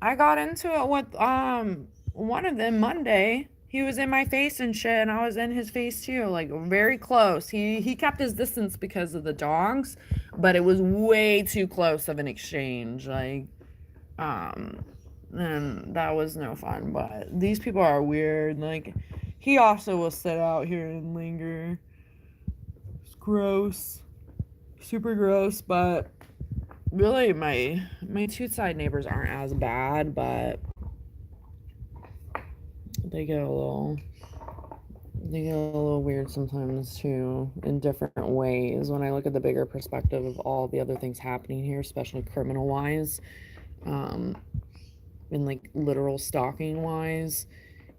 I got into it with one of them Monday. He was in my face and shit, and I was in his face too, like very close. He kept his distance because of the dogs, but it was way too close of an exchange. Like, and that was no fun. But these people are weird. Like, he also will sit out here and linger. It's gross, super gross. But really, my two side neighbors aren't as bad, but they get a little weird sometimes too, in different ways. When I look at the bigger perspective of all the other things happening here, especially criminal wise, and like literal stalking wise,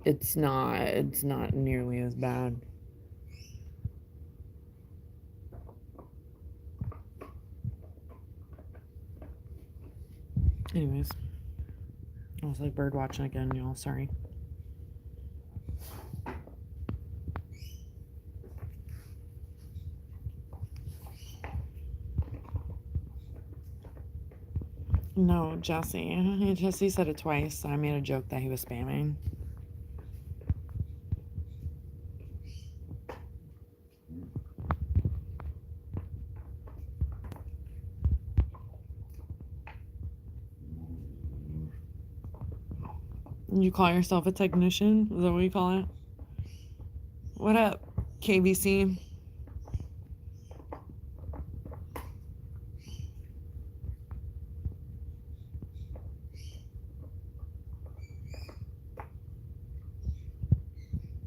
it's not nearly as bad. Anyways, I was like bird watching again, y'all. Sorry. No, Jesse. Jesse said it twice. So I made a joke that he was spamming. You call yourself a technician? Is that what you call it? What up, KVC?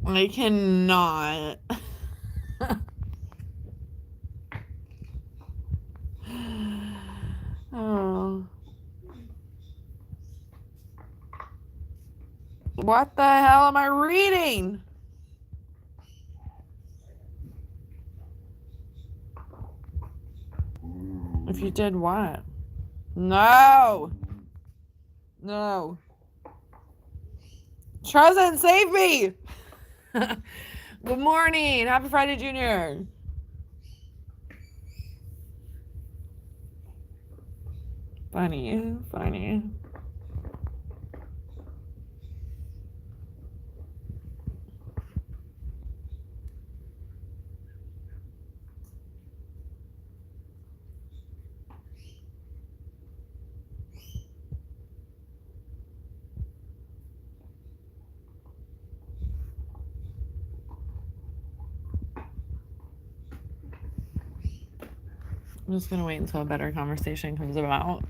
I cannot. Oh. What the hell am I reading? If you did what? No. No. Chosen, save me. Good morning. Happy Friday, Jr. Funny. Funny. I'm just gonna wait until a better conversation comes about.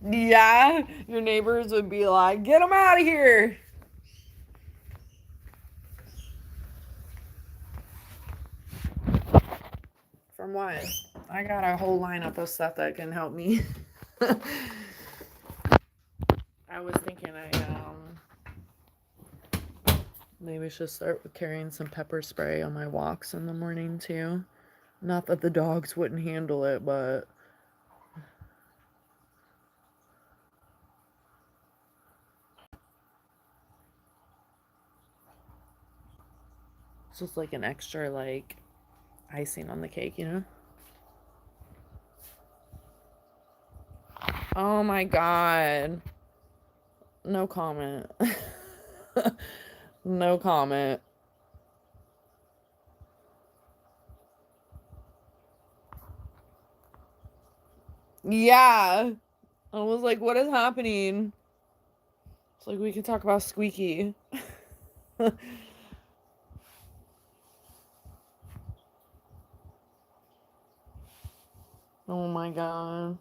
Yeah, your neighbors would be like, get them out of here. From what? I got a whole lineup of stuff that can help me. I was thinking maybe should start carrying some pepper spray on my walks in the morning too. Not that the dogs wouldn't handle it, but it's just like an extra like icing on the cake, you know? Oh my god. No comment. No comment. Yeah. I was like, what is happening? It's like we could talk about Squeaky. Oh my god.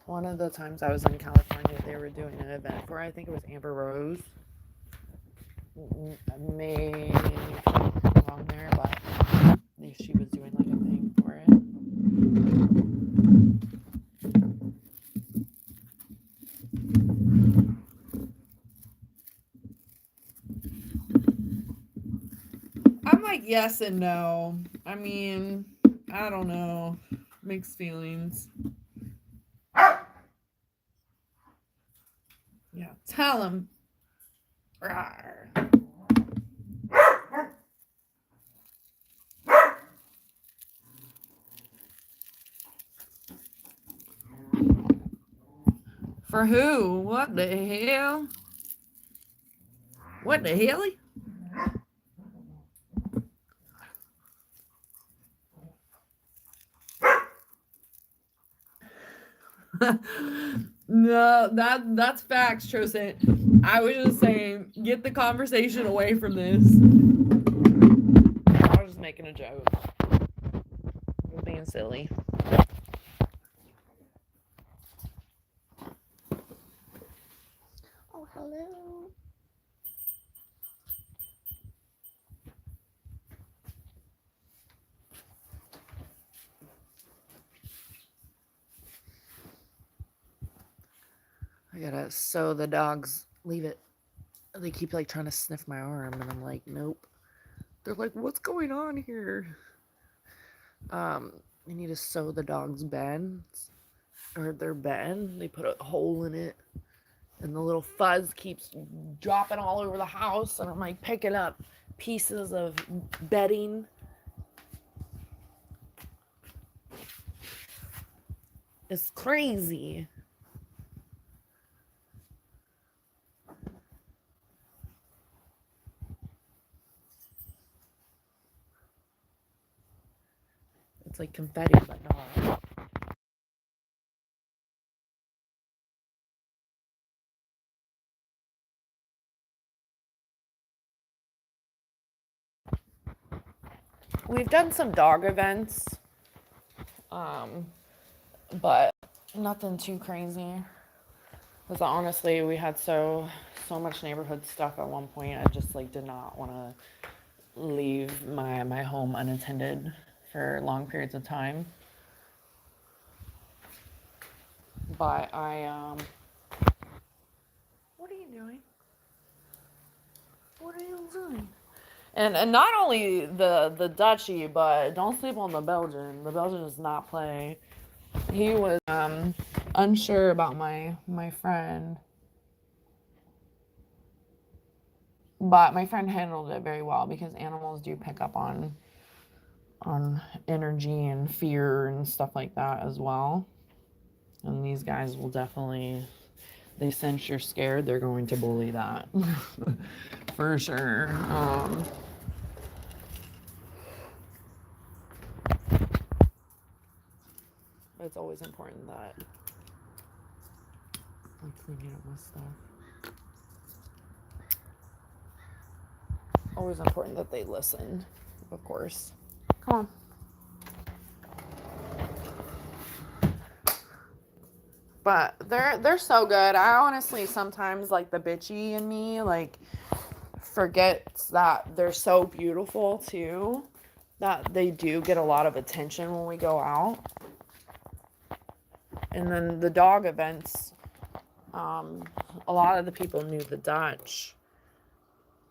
One of the times I was in California, they were doing an event for, I think it was Amber Rose. May wrong there, but she was doing like a thing for it. I'm like, yes and no. I mean, I don't know. Mixed feelings. Yeah, tell him. Rawr. For who? What the hell? What the hell? No, that's facts, Trosan. I was just saying, get the conversation away from this. I was just making a joke. I was being silly. Oh, hello. I gotta sew the dogs. Leave it. They keep like trying to sniff my arm, and I'm like, nope. They're like, what's going on here? I need to sew the dog's beds or their bed. They put a hole in it, and the little fuzz keeps dropping all over the house, and I'm like picking up pieces of bedding. It's crazy. It's like confetti, but not. we've done some dog events, but nothing too crazy. Because honestly, we had so much neighborhood stuff at one point. I just like did not want to leave my home unattended for long periods of time. But what are you doing? What are you doing? And not only the Dutchie, but don't sleep on the Belgian. The Belgian does not play. He was unsure about my friend, but my friend handled it very well because animals do pick up on energy and fear and stuff like that as well. And these guys will definitely, they sense you're scared, they're going to bully that. For sure. But it's always important that I'm cleaning up my stuff. Always important that they listen, of course. Come on. But they're so good. I honestly sometimes like the bitchy in me like forgets that they're so beautiful too. That they do get a lot of attention when we go out. And then the dog events, a lot of the people knew the Dutch.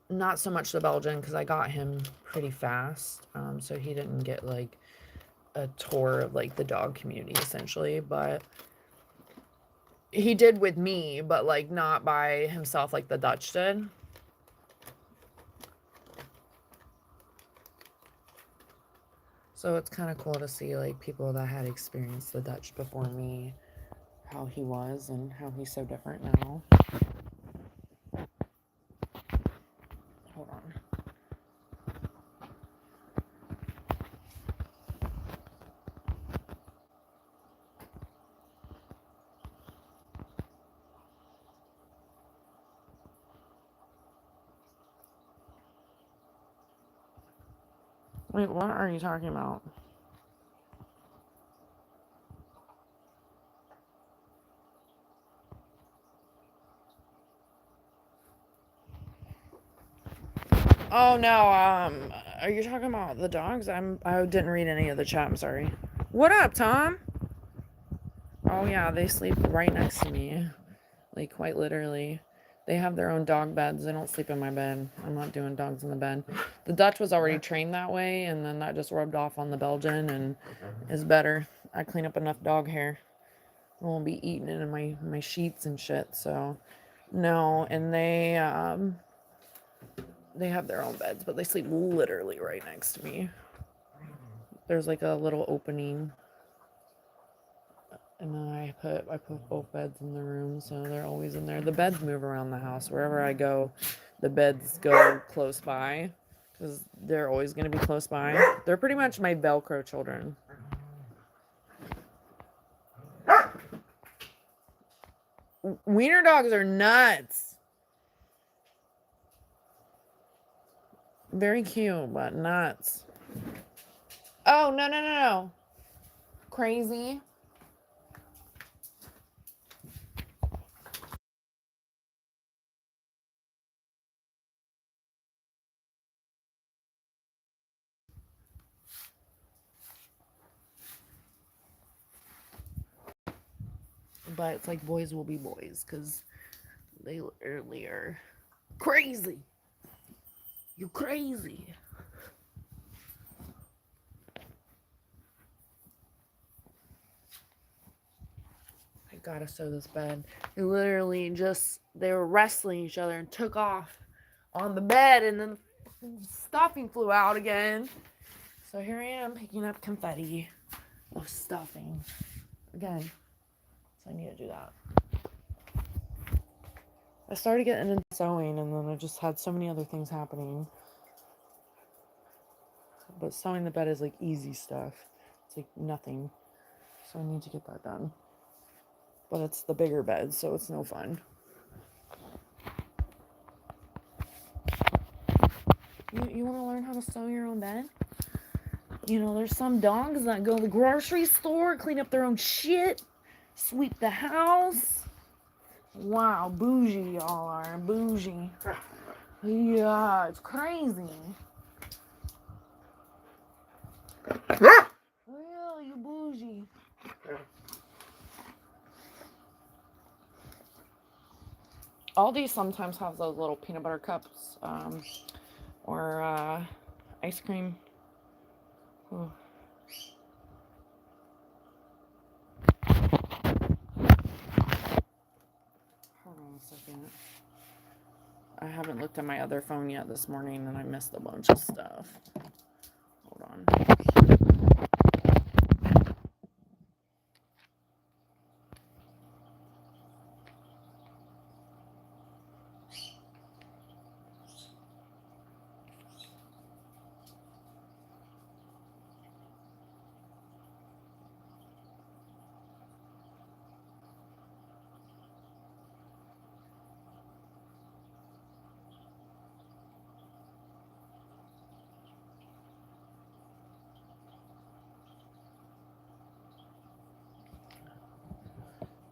Not so much the Belgian because I got him pretty fast. So he didn't get like a tour of like the dog community essentially. But he did with me, but like not by himself like the Dutch did. So it's kind of cool to see like people that had experienced the Dutch before me, how he was and how he's so different now. Hold on. Wait, what are you talking about? Oh no, are you talking about the dogs? I didn't read any of the chat, I'm sorry. What up, Tom? Oh yeah, they sleep right next to me. Like quite literally. They have their own dog beds. They don't sleep in my bed. I'm not doing dogs in the bed. The Dutch was already trained that way, and then that just rubbed off on the Belgian and is better. I clean up enough dog hair. I won't be eating it in my sheets and shit, so no, and they have their own beds, but they sleep literally right next to me. There's like a little opening, and then I put both beds in the room, so they're always in there. The beds move around the house. Wherever I go, the beds go close by, because they're always going to be close by. They're pretty much my Velcro children. Wiener dogs are nuts. Very cute, but nuts. Oh, no. Crazy. But it's like boys will be boys, because they literally are crazy. You crazy. I gotta sew this bed. They literally they were wrestling each other and took off on the bed, and then the stuffing flew out again. So here I am picking up confetti of stuffing again. So I need to do that. I started getting into sewing, and then I just had so many other things happening. But sewing the bed is like easy stuff. It's like nothing. So I need to get that done. But it's the bigger bed, so it's no fun. You want to learn how to sew your own bed? You know, there's some dogs that go to the grocery store, clean up their own shit, sweep the house. Wow, bougie y'all are. Bougie. Yeah, it's crazy. Well, you bougie. Aldi sometimes has those little peanut butter cups, or ice cream. Ooh. Hold on a second. I haven't looked at my other phone yet this morning, and I missed a bunch of stuff. Hold on.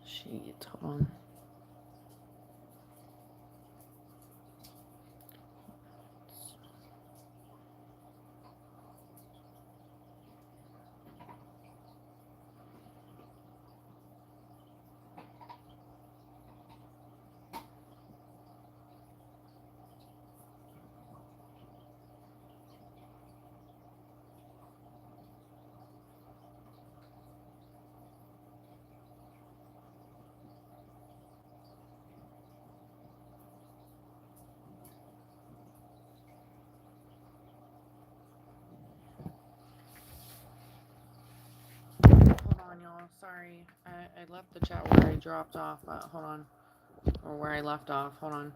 Shit, hold on. Hold on, y'all. Sorry. I left the chat where I dropped off, but hold on. Or where I left off. Hold on.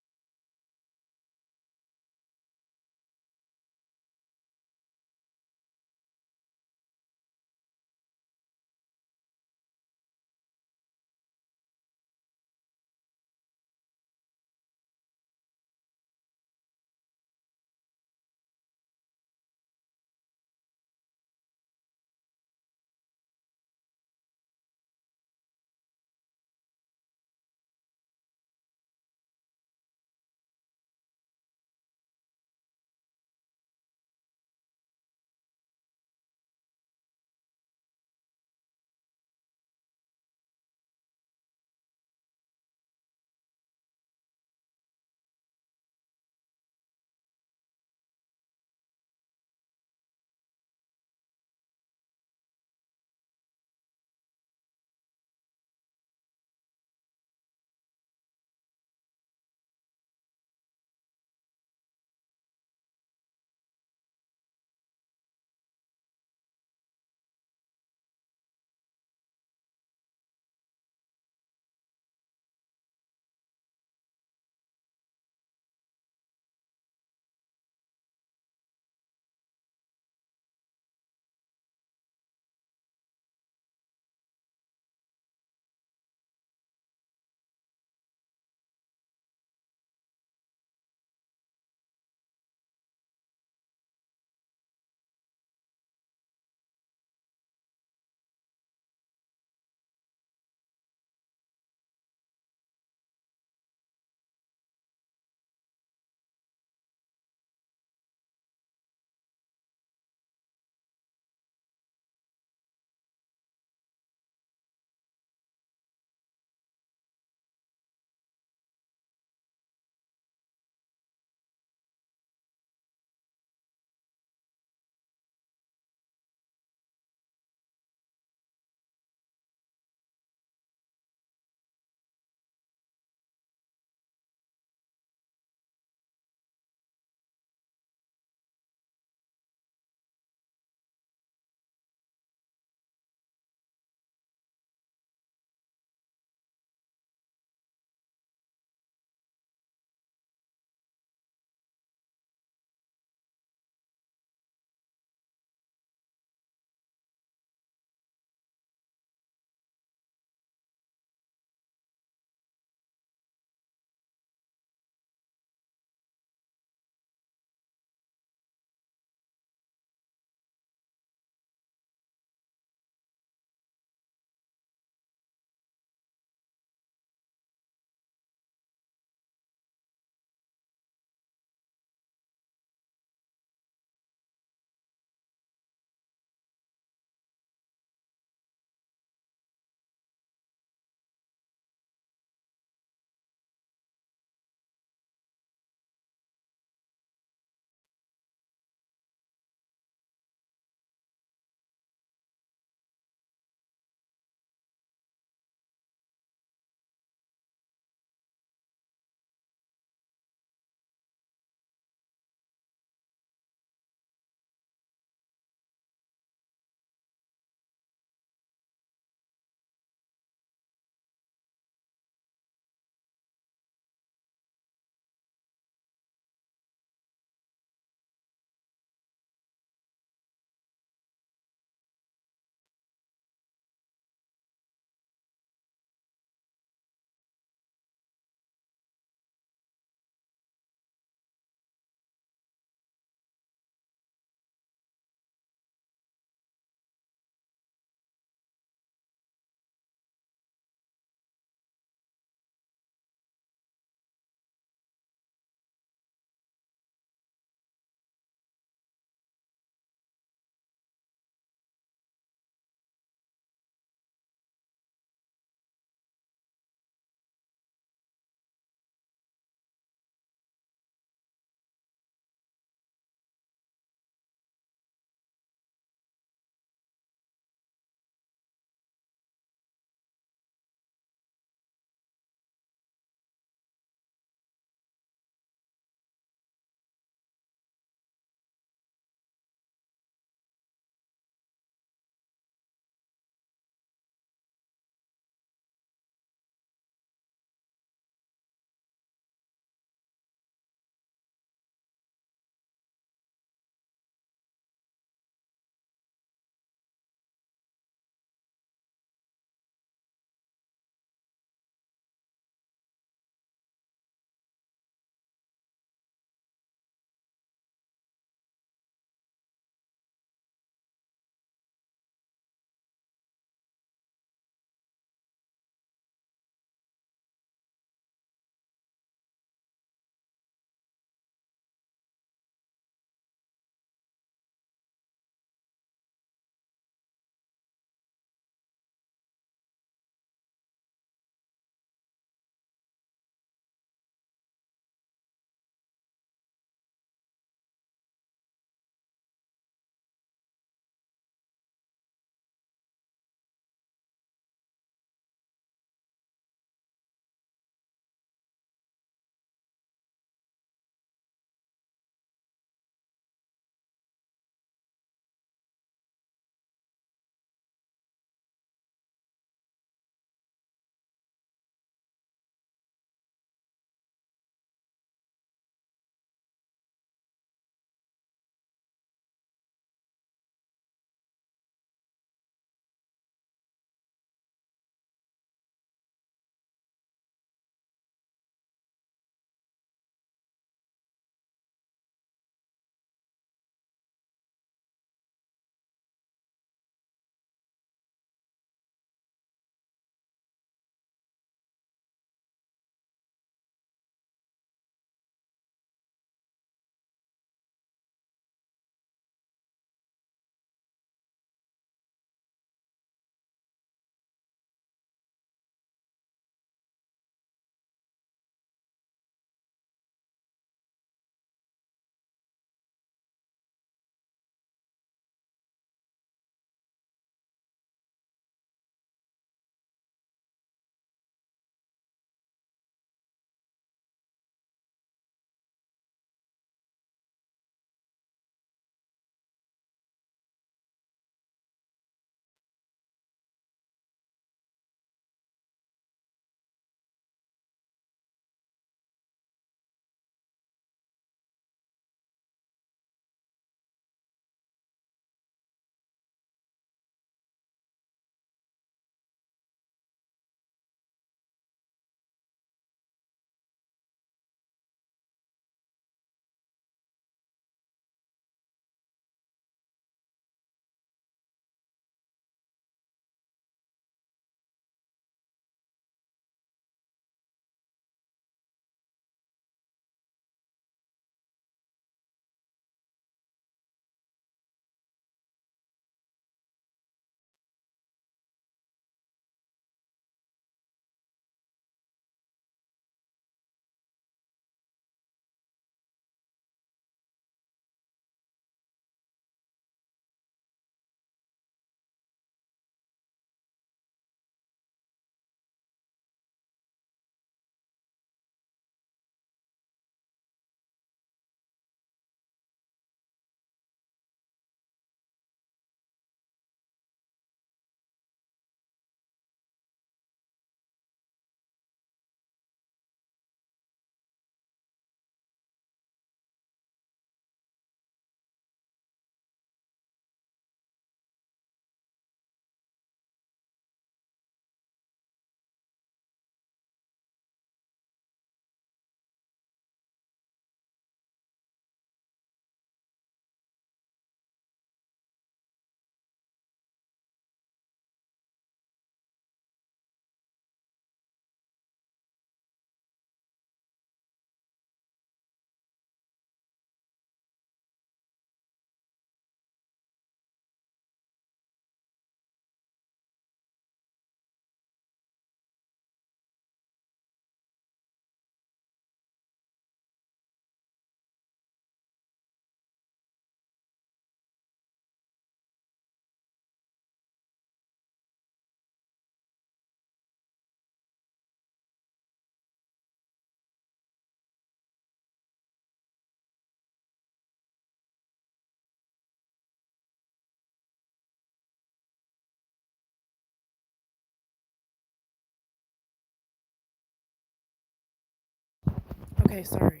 Okay, sorry.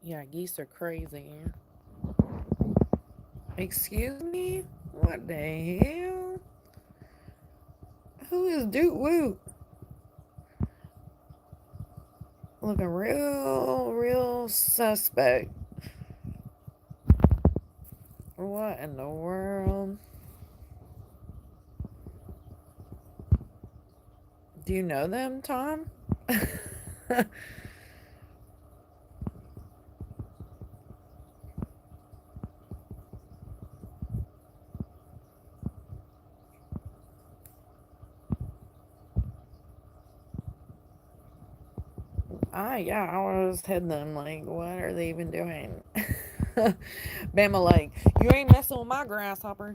Yeah, geese are crazy. Excuse me? What the hell? Who is Duke Woot? Looking real suspect. What in the world? Do you know them, Tom? Yeah, I was hitting them like, what are they even doing? Bama like, you ain't messing with my grasshopper.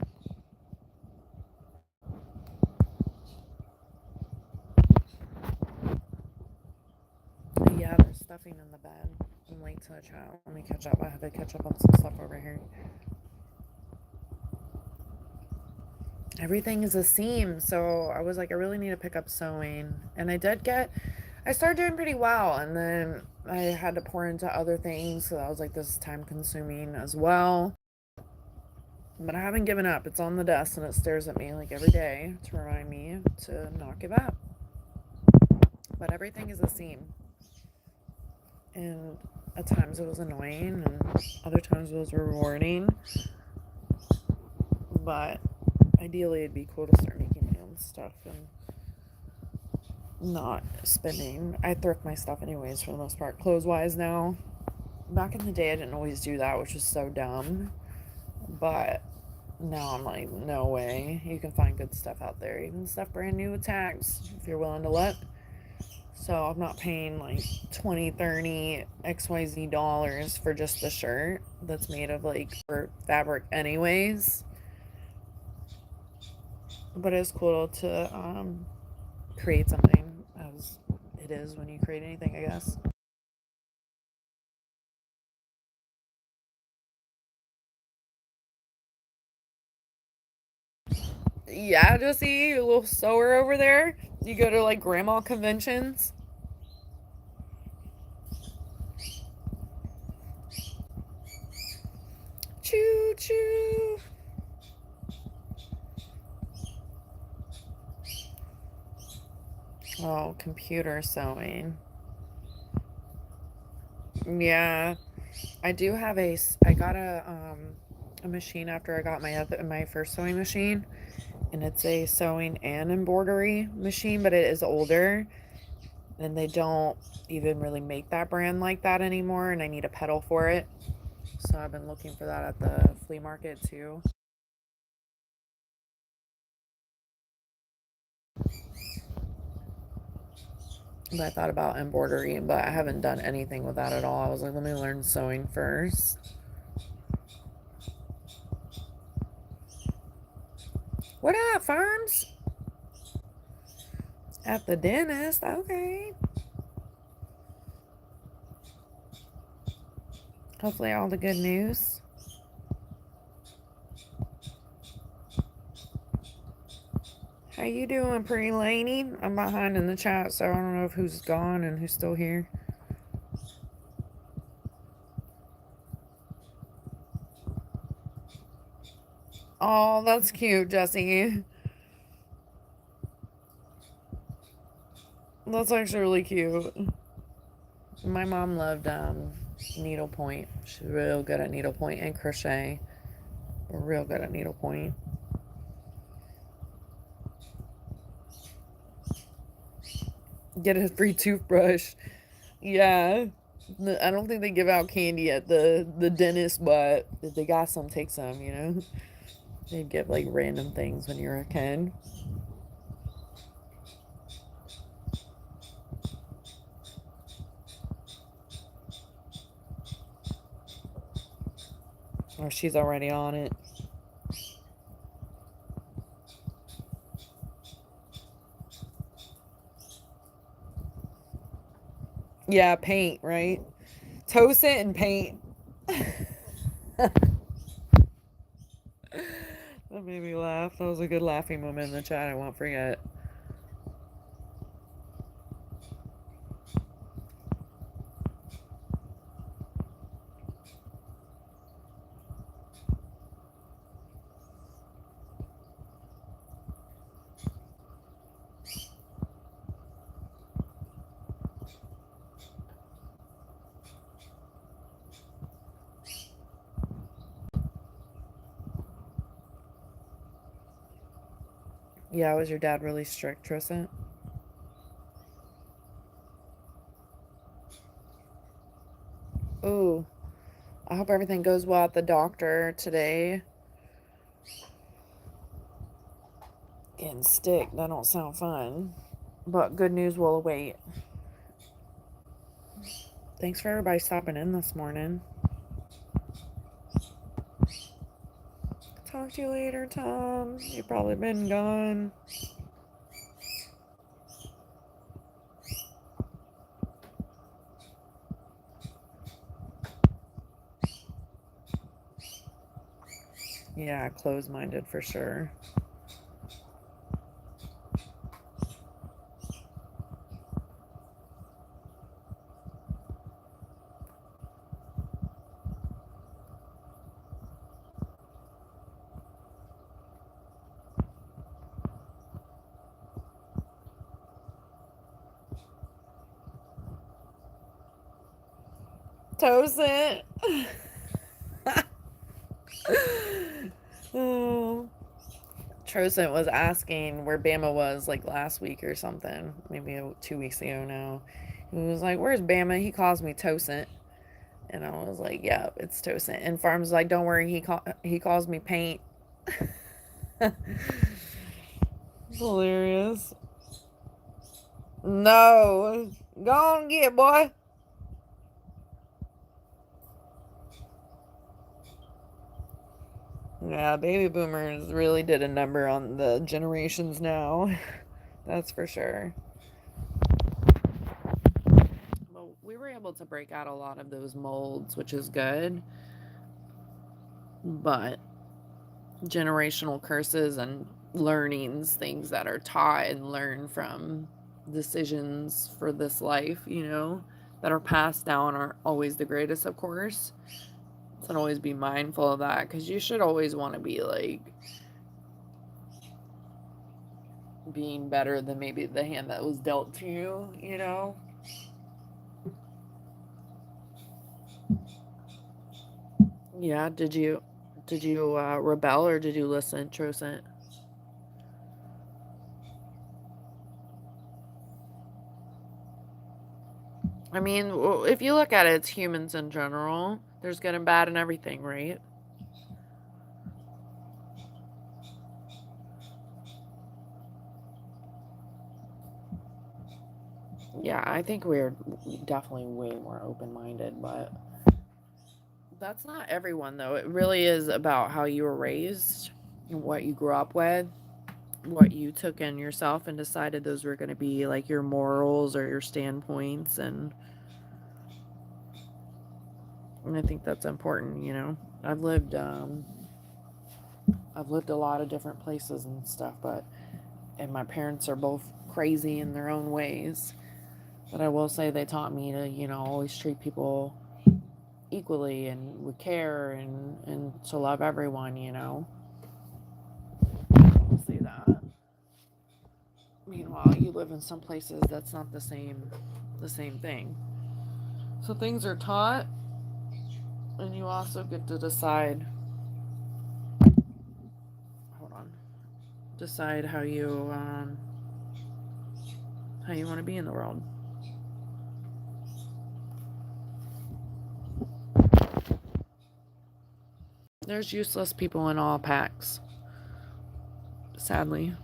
Yeah, there's stuffing in the bed. I'm late to the chat. Let me catch up. I have to catch up on some stuff over here. Everything is a seam, so I was like, I really need to pick up sewing. And I started doing pretty well, and then I had to pour into other things, so that was like, this is time consuming as well. But I haven't given up. It's on the desk and it stares at me like every day to remind me to not give up. But everything is a seam. And at times it was annoying and other times it was rewarding. But ideally it'd be cool to start making my own stuff and not spending. I thrift my stuff anyways for the most part, clothes wise now. Back in the day I didn't always do that, which is so dumb. But now I'm like, no way. You can find good stuff out there. Even stuff brand new with tags if you're willing to look. So I'm not paying like 20, 30 XYZ dollars for just the shirt that's made of like for fabric anyways. But it's cool to create something, as it is when you create anything, I guess. Yeah, Jesse, a little sewer over there. You go to like grandma conventions. Choo choo. Oh, computer sewing. Yeah, I do have I got a machine after I got my first sewing machine, and it's a sewing and embroidery machine, but it is older, and they don't even really make that brand like that anymore, and I need a pedal for it. So I've been looking for that at the flea market too. But I thought about embroidery, but I haven't done anything with that at all. I was like, let me learn sewing first. What up, Farms? At the dentist, okay. Hopefully all the good news. How you doing, pretty lady? I'm behind in the chat, so I don't know if who's gone and who's still here. Oh, that's cute, Jesse. That's actually really cute. My mom loved needlepoint. She's real good at needlepoint and crochet. Real good at needlepoint. Get a free toothbrush. Yeah. I don't think they give out candy at the dentist, but if they got some, take some, you know? They'd give like random things when you're a kid. Or she's already on it. Yeah, paint, right? Toast it and paint. That made me laugh. That was a good laughing moment in the chat. I won't forget. Yeah, was your dad really strict, Tristan? Ooh, I hope everything goes well at the doctor today. Getting sick, that don't sound fun. But good news will await. Thanks for everybody stopping in this morning. Talk to you later, Tom. You've probably been gone. Yeah, closed-minded for sure. Toasted. Oh. Trosent was asking where Bama was like last week or something, maybe 2 weeks ago now. He was like, "Where's Bama?" He calls me Tosent, and I was like, "Yeah, it's Tosent." And Farm's like, "Don't worry, he calls me Paint." Hilarious. No, go on get boy. Yeah, baby boomers really did a number on the generations now. That's for sure. Well, we were able to break out a lot of those molds, which is good. But generational curses and learnings, things that are taught and learned from decisions for this life, that are passed down are always the greatest, of course. So always be mindful of that, because you should always want to be like being better than maybe the hand that was dealt to you. Yeah, did you rebel, or did you listen, Trocent? I mean, if you look at it, it's humans in general. There's good and bad in everything, right? Yeah, I think we're definitely way more open-minded, but that's not everyone, though. It really is about how you were raised, what you grew up with, what you took in yourself and decided those were going to be like your morals or your standpoints, and I think that's important. I've lived I've lived a lot of different places and stuff, and my parents are both crazy in their own ways. But I will say they taught me to, always treat people equally and with care, and to love everyone. I'll say that. Meanwhile, you live in some places that's not the same thing. So things are taught, and you also get to decide. Hold on. Decide how you want to be in the world. There's useless people in all packs, sadly.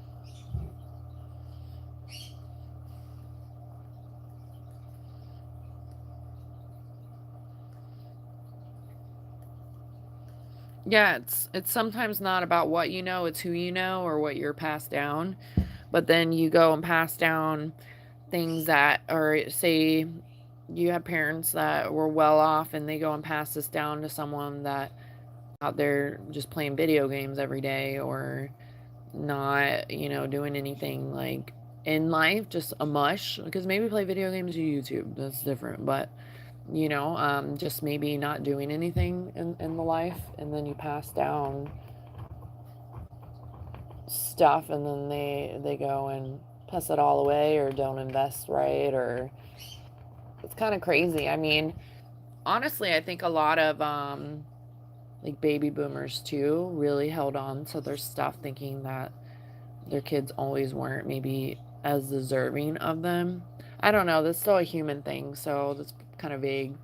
Yeah, it's sometimes not about what you know, it's who you know or what you're passed down. But then you go and pass down things that, or say you have parents that were well off and they go and pass this down to someone that out there just playing video games every day, or not, doing anything like in life, just a mush, because maybe play video games or YouTube, that's different, but just maybe not doing anything in the life, and then you pass down stuff, and then they go and piss it all away or don't invest right, or it's kind of crazy. I mean, honestly, I think a lot of like baby boomers too really held on to their stuff, thinking that their kids always weren't maybe as deserving of them. I don't know. That's still a human thing, so that's kind of vague.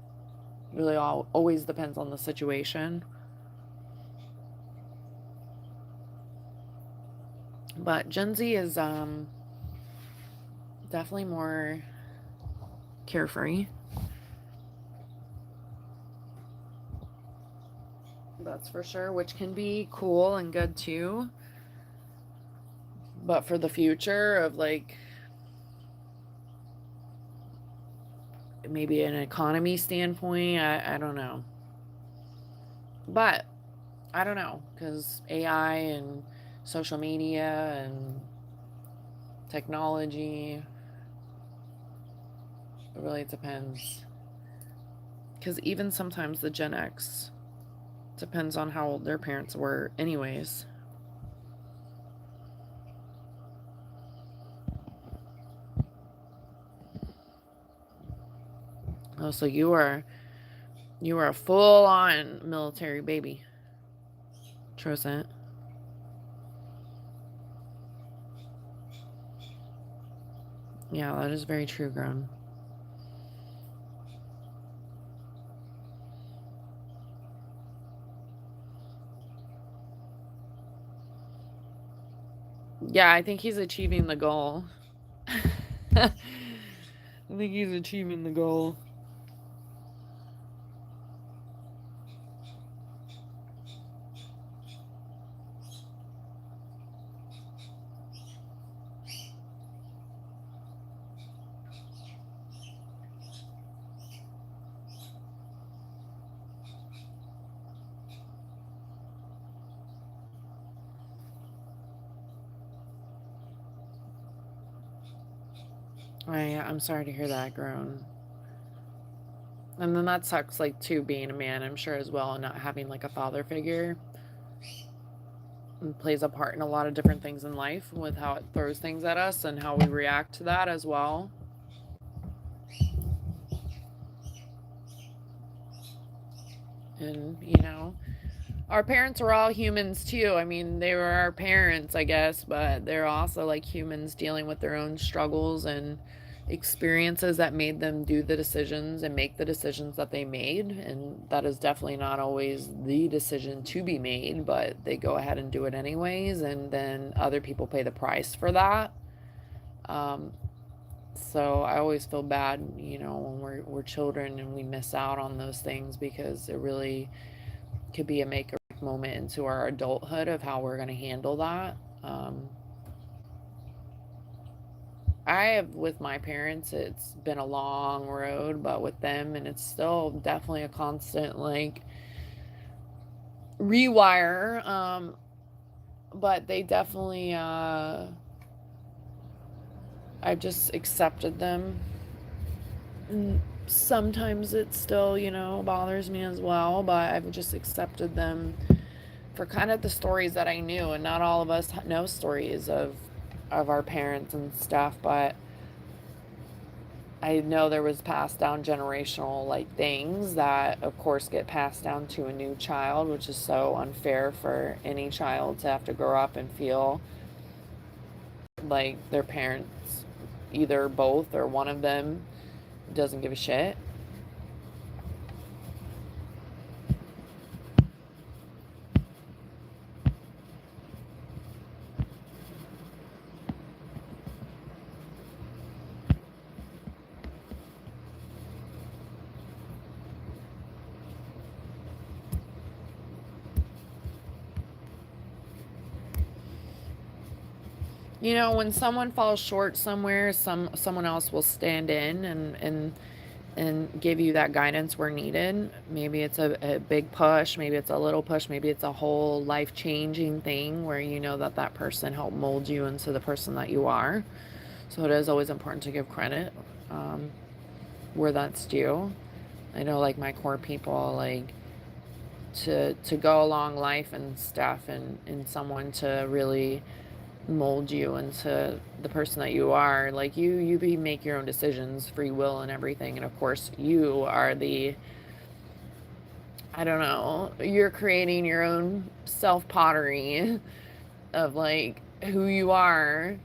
Really, always depends on the situation. But Gen Z is definitely more carefree. That's for sure, which can be cool and good too. But for the future of like maybe an economy standpoint, I don't know. But I don't know, because AI and social media and technology, it really depends. Because even sometimes the Gen X depends on how old their parents were, anyways. Oh, so you are a full on military baby. Trusant. Yeah, that is very true, grown. Yeah, I think he's achieving the goal. I think he's achieving the goal. I'm sorry to hear that, grown. And then that sucks, like, too, being a man, I'm sure, as well, and not having, like, a father figure. It plays a part in a lot of different things in life with how it throws things at us and how we react to that as well. And, our parents were all humans too. I mean, they were our parents, I guess, but they're also like humans dealing with their own struggles and experiences that made them do the decisions and make the decisions that they made. And that is definitely not always the decision to be made, but they go ahead and do it anyways. And then other people pay the price for that. Um, so I always feel bad, when we're children and we miss out on those things, because it really could be a make or break moment into our adulthood of how we're going to handle that. I have, with my parents, it's been a long road, but with them, and it's still definitely a constant, like, rewire. But they definitely, I've just accepted them. And sometimes it still, bothers me as well, but I've just accepted them for kind of the stories that I knew. And not all of us know stories of our parents and stuff, but I know there was passed down generational, like, things that of course get passed down to a new child, which is so unfair for any child to have to grow up and feel like their parents, either both or one of them, doesn't give a shit. When someone falls short somewhere, someone else will stand in and give you that guidance where needed. Maybe it's a big push, maybe it's a little push, maybe it's a whole life-changing thing where you know that that person helped mold you into the person that you are. So it is always important to give credit, where that's due. I know, like, my core people, like, to go along life and stuff, and someone to really mold you into the person that you are. Like, you make your own decisions, free will and everything, and of course you are the, I don't know, you're creating your own self pottery of, like, who you are,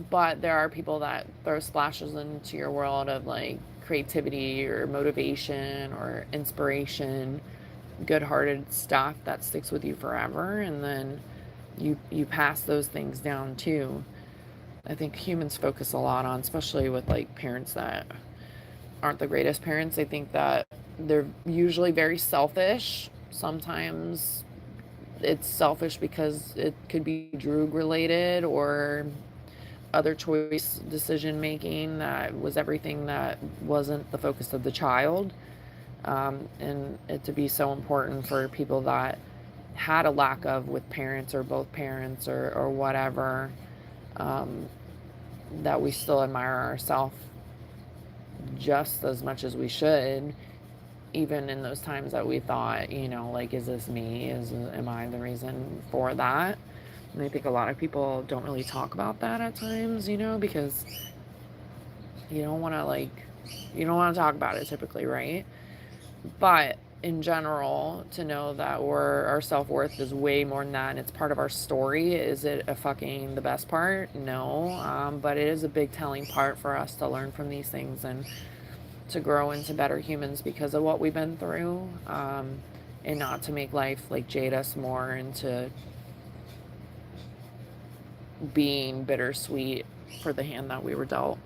but there are people that throw splashes into your world of like creativity or motivation or inspiration, good-hearted stuff that sticks with you forever, and then you pass those things down too. I think humans focus a lot on, especially with like parents that aren't the greatest parents. I think that they're usually very selfish. Sometimes it's selfish because it could be drug related or other choice decision making that was everything that wasn't the focus of the child. And it to be so important for people that had a lack of with parents or both parents or whatever, um, that we still admire ourselves just as much as we should, even in those times that we thought, like, is this me? Am I the reason for that? And I think a lot of people don't really talk about that at times, because you don't want to talk about it typically, right? But in general, to know that our self-worth is way more than that and it's part of our story. Is it a fucking the best part? No. But it is a big telling part for us to learn from these things and to grow into better humans because of what we've been through, and not to make life like jade us more into being bittersweet for the hand that we were dealt.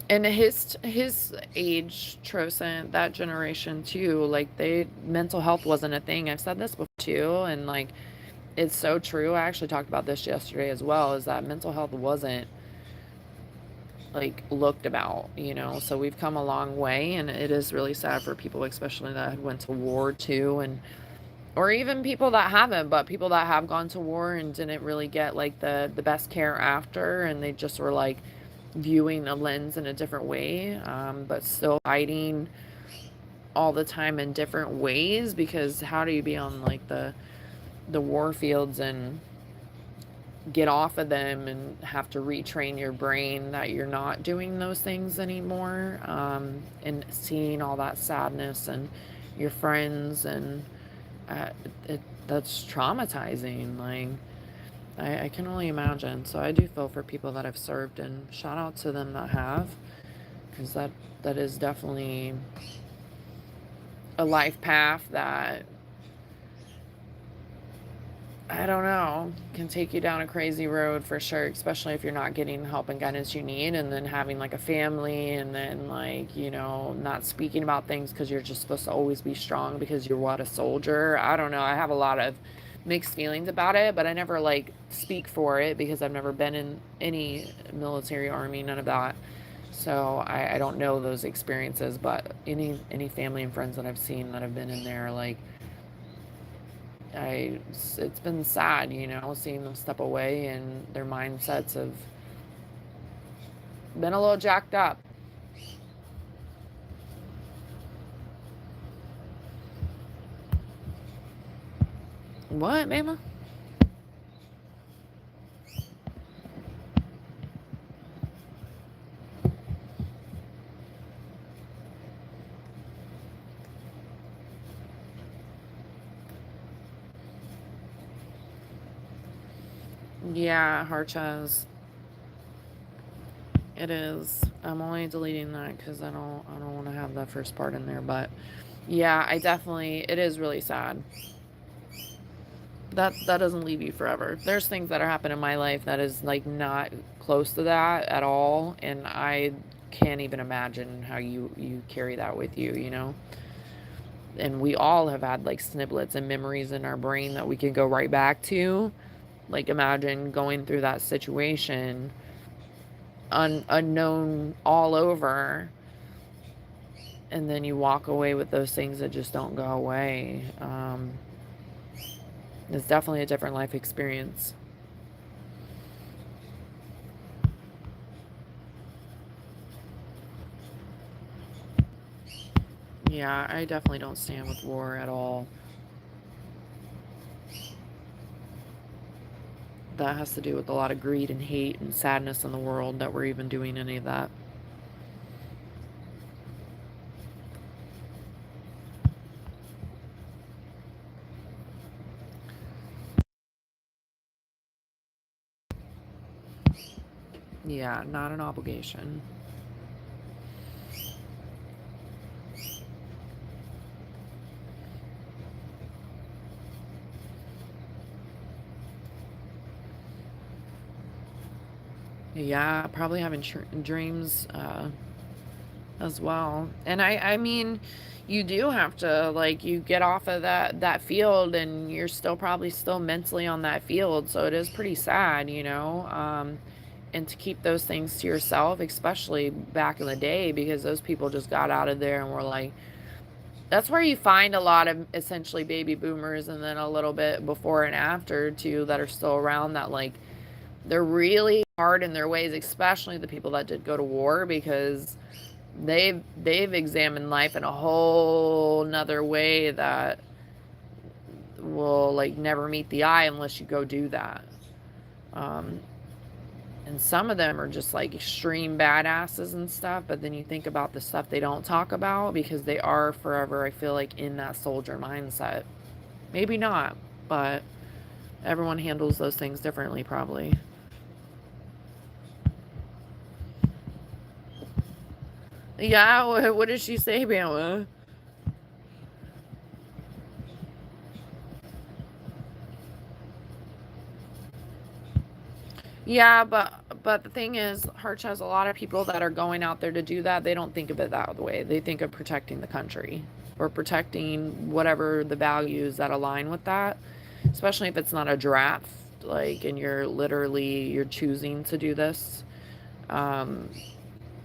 And his age, Trosan, that generation too, like they mental health wasn't a thing. I've said this before too, and like it's so true. I actually talked about this yesterday as well, is that mental health wasn't like looked about. So we've come a long way, and it is really sad for people, especially that went to war too, and or even people that haven't, but people that have gone to war and didn't really get like the best care after, and they just were like viewing a lens in a different way, but still fighting all the time in different ways, because how do you be on like the war fields and get off of them and have to retrain your brain that you're not doing those things anymore, and seeing all that sadness and your friends, and uh, that's traumatizing. Like I can only imagine. So I do feel for people that have served, and shout out to them that have, because that is definitely a life path that, I don't know, can take you down a crazy road for sure, especially if you're not getting the help and guidance you need, and then having like a family, and then like, not speaking about things because you're just supposed to always be strong because you're what, a soldier. I don't know. I have a lot of mixed feelings about it, but I never like speak for it because I've never been in any military, army, none of that. So I don't know those experiences, but any family and friends that I've seen that have been in there, like it's been sad, seeing them step away and their mindsets have been a little jacked up. What, mama? Yeah, Harchaz. It is. I'm only deleting that because I don't want to have that first part in there. But yeah, it is really sad. That doesn't leave you forever. There's things that are happening in my life that is like not close to that at all, and I can't even imagine how you carry that with you. And we all have had like snippets and memories in our brain that we can go right back to. Like imagine going through that situation, unknown all over, and then you walk away with those things that just don't go away. It's definitely a different life experience. Yeah, I definitely don't stand with war at all. that has to do with a lot of greed and hate and sadness in the world that we're even doing any of that. Yeah, not an obligation. Yeah, probably having dreams as well. And I mean, you do have to, like, you get off of that field and you're still probably still mentally on that field, so it is pretty sad, you know. And to keep those things to yourself, especially back in the day, because those people just got out of there and were like, that's where you find a lot of essentially baby boomers, and then a little bit before and after too, that are still around, that like they're really hard in their ways, especially the people that did go to war, because they've examined life in a whole nother way that will like never meet the eye unless you go do that. Um, and some of them are just like extreme badasses and stuff, but then you think about the stuff they don't talk about because they are forever, I feel like, in that soldier mindset. Maybe not, but everyone handles those things differently, probably. Yeah, what did she say, Bama? Yeah, but the thing is, Harch has a lot of people that are going out there to do that. They don't think of it that way. They think of protecting the country or protecting whatever the values that align with that. Especially if it's not a draft, like, and you're choosing to do this. Um,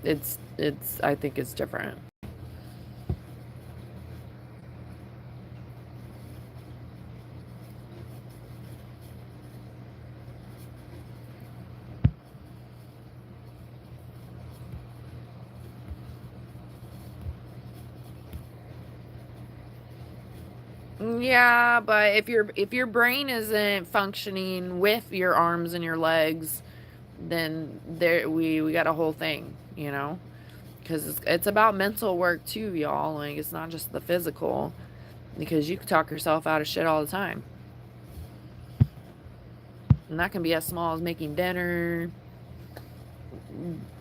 it's I think it's different. Yeah, but if your brain isn't functioning with your arms and your legs, then there we got a whole thing, you know? Because it's about mental work too, y'all. Like, it's not just the physical, because you can talk yourself out of shit all the time, and that can be as small as making dinner.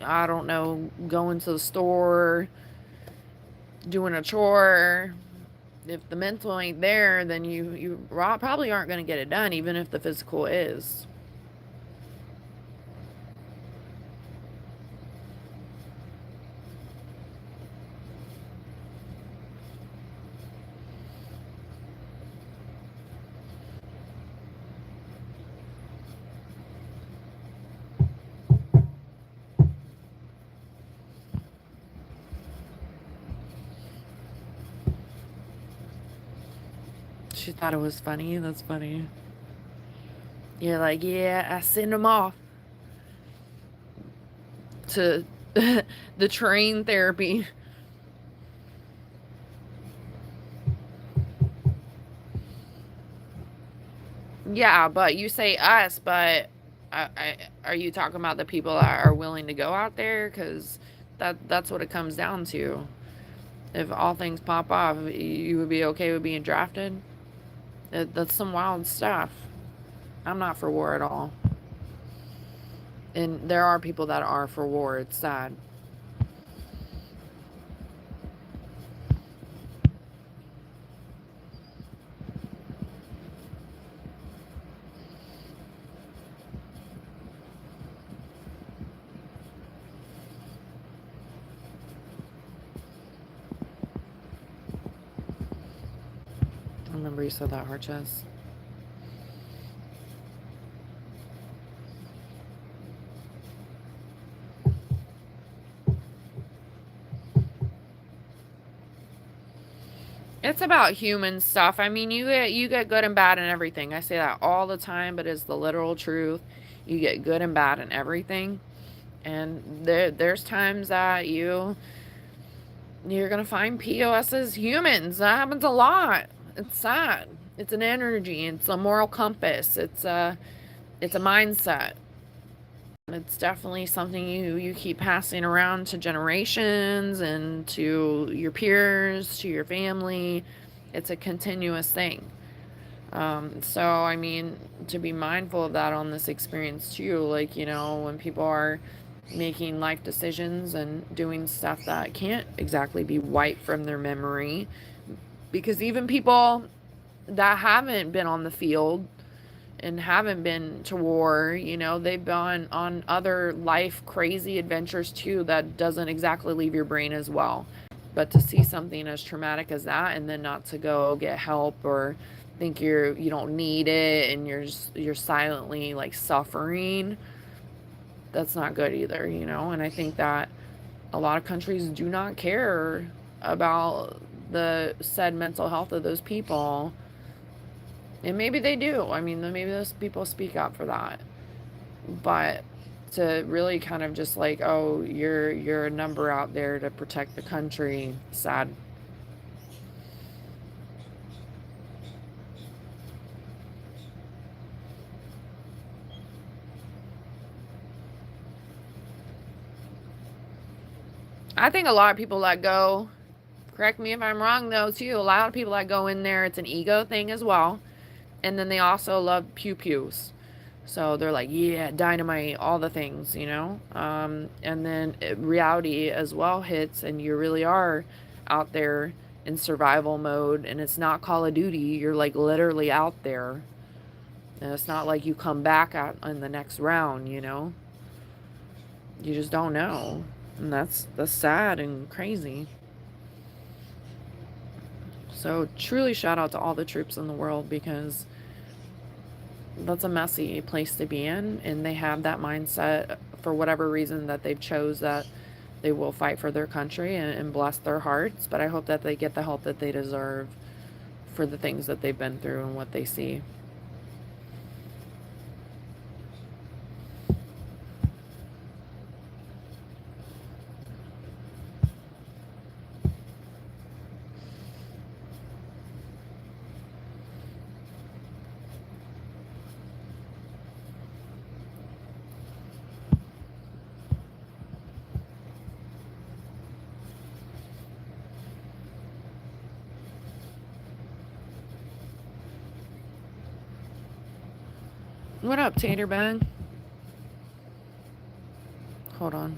I don't know, going to the store, doing a chore. If the mental ain't there, then you probably aren't going to get it done, even if the physical is. She thought it was funny. That's funny. You're like, yeah, I send them off to the train therapy. Yeah, but you say us, but are you talking about the people that are willing to go out there? Because that's what it comes down to. If all things pop off, you would be okay with being drafted? That's some wild stuff. I'm not for war at all. And there are people that are for war. It's sad. I remember you said that, Harchess. It's about human stuff. I mean, you get good and bad in everything. I say that all the time, but it's the literal truth. You get good and bad in everything, and there's times that you're gonna find POSs humans. That happens a lot. It's sad. It's an energy. It's a moral compass. It's It's a mindset. It's definitely something you keep passing around to generations and to your peers, to your family. It's a continuous thing. So, I mean, to be mindful of that on this experience too, like, you know, when people are making life decisions and doing stuff that can't exactly be wiped from their memory, because even people that haven't been on the field and haven't been to war, you know, they've been on other life crazy adventures too that doesn't exactly leave your brain as well. But to see something as traumatic as that and then not to go get help or think you don't need it and you're silently like suffering, that's not good either, you know? And I think that a lot of countries do not care about the said mental health of those people. And maybe they do. I mean, maybe those people speak up for that. But to really kind of just like, oh, you're a number out there to protect the country, sad. I think a lot of people that go, correct me if I'm wrong though, too, a lot of people that go in there, it's an ego thing as well. And then they also love pew pews. So they're like, yeah, dynamite, all the things, you know? And then reality as well hits, and you really are out there in survival mode, and it's not Call of Duty. You're like literally out there. And it's not like you come back out in the next round, you know? You just don't know. And that's sad and crazy. So truly shout out to all the troops in the world, because that's a messy place to be in, and they have that mindset for whatever reason that they've chose that they will fight for their country, and bless their hearts. But I hope that they get the help that they deserve for the things that they've been through and what they see. What up, Tater Bag? Hold on.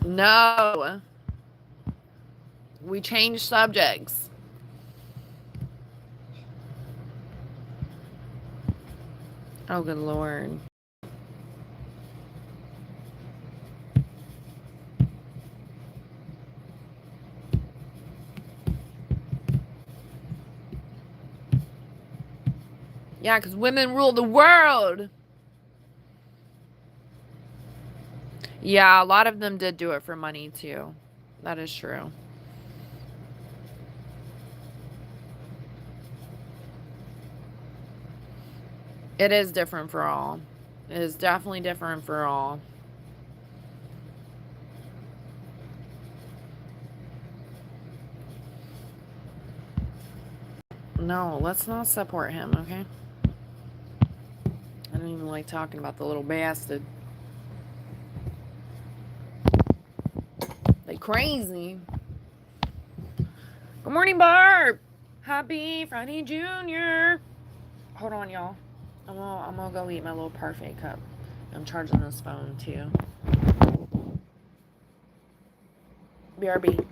No. We changed subjects. Oh, good Lord. Yeah, because women rule the world. Yeah, a lot of them did do it for money, too. That is true. It is different for all. It is definitely different for all. No, let's not support him, okay? I don't even like talking about the little bastard. They crazy. Good morning, Barb. Happy Friday, Jr. Hold on, y'all. I'm gonna go eat my little parfait cup. I'm charging this phone too. BRB.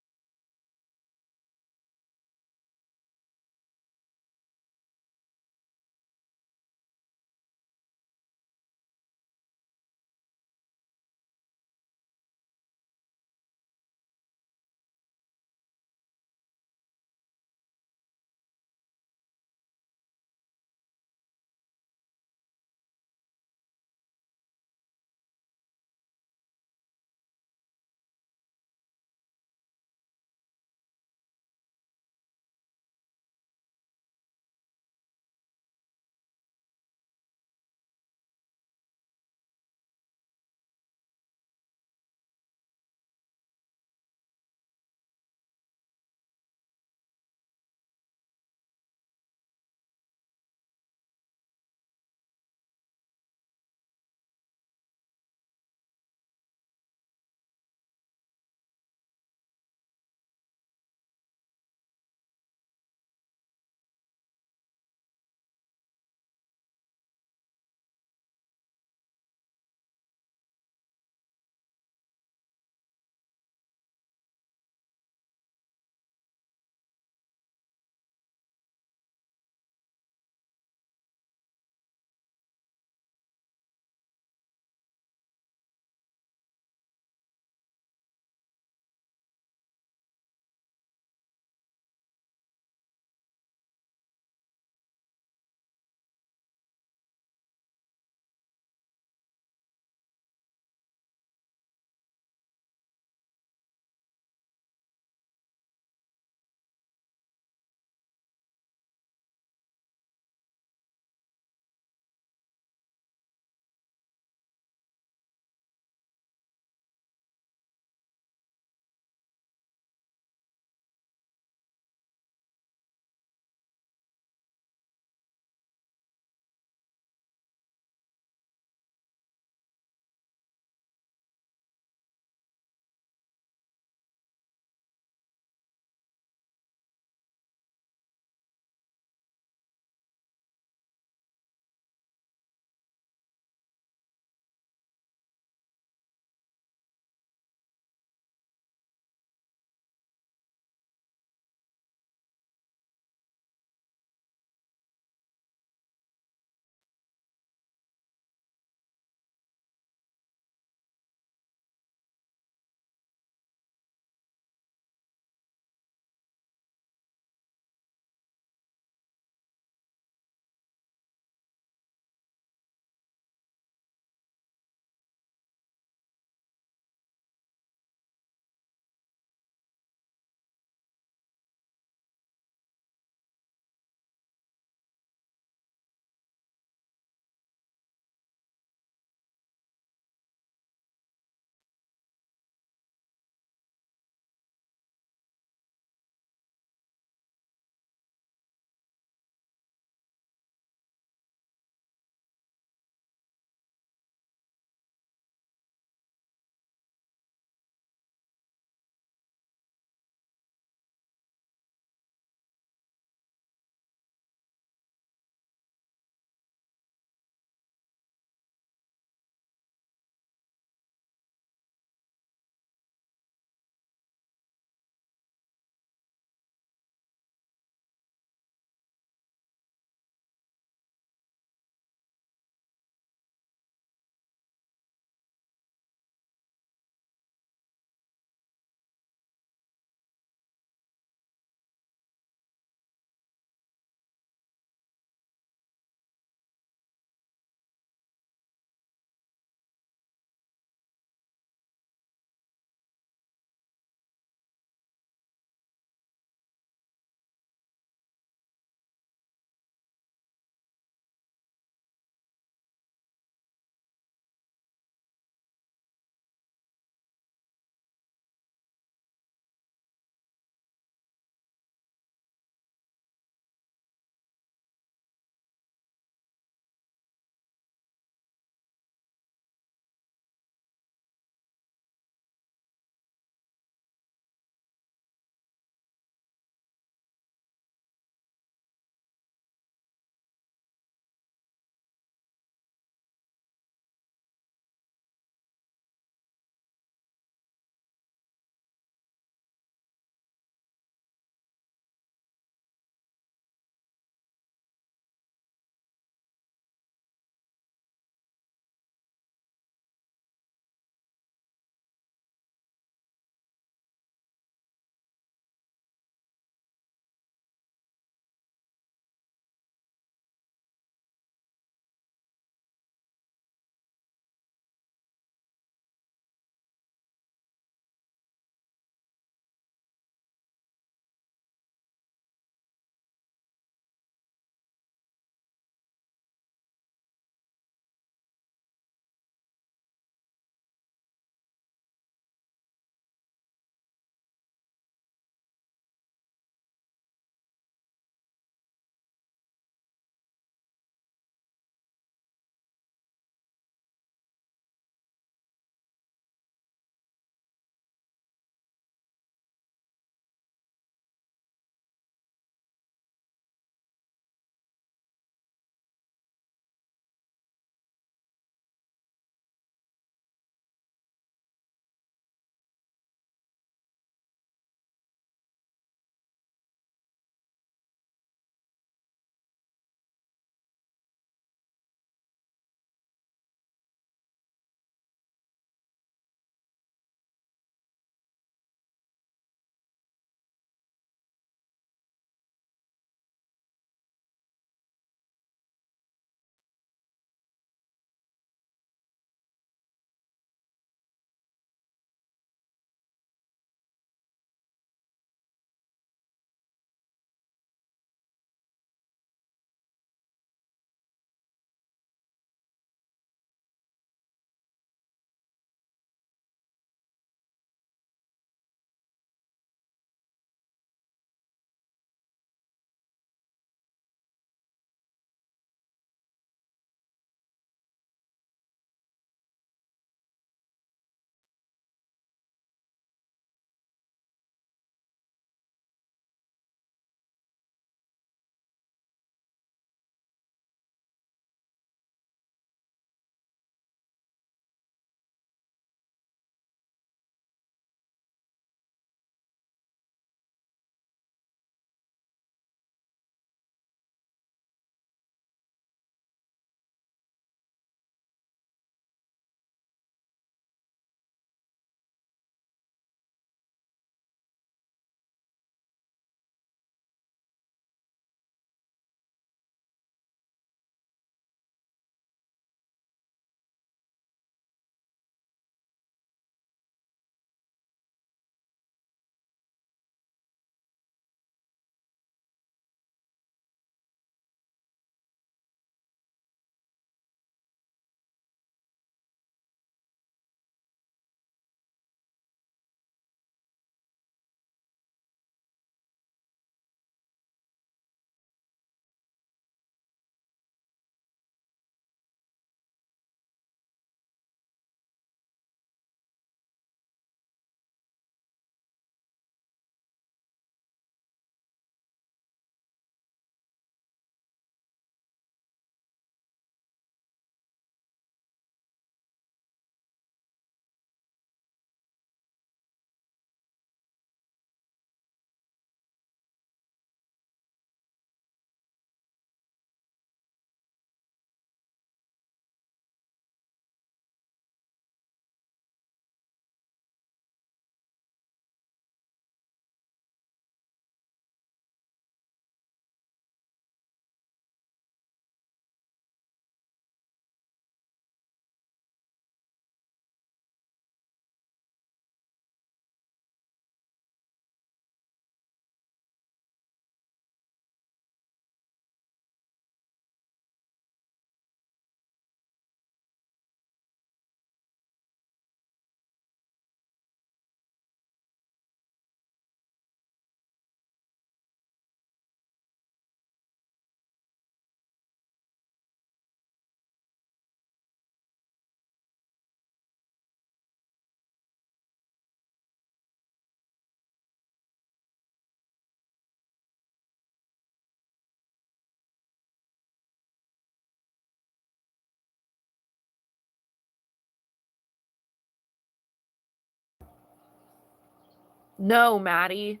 No, Maddie.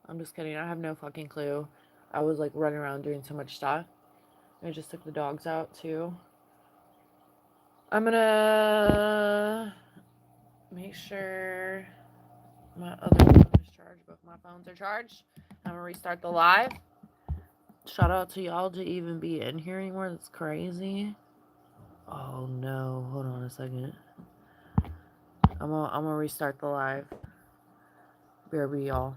I'm just kidding. I have no fucking clue. I was like running around doing so much stuff. I just took the dogs out too. I'm gonna make sure my other phone is charged. Both my phones are charged. I'm gonna restart the live. Shout out to y'all to even be in here anymore. That's crazy. Oh no. Hold on a second. I'm gonna restart the live. BRB, y'all.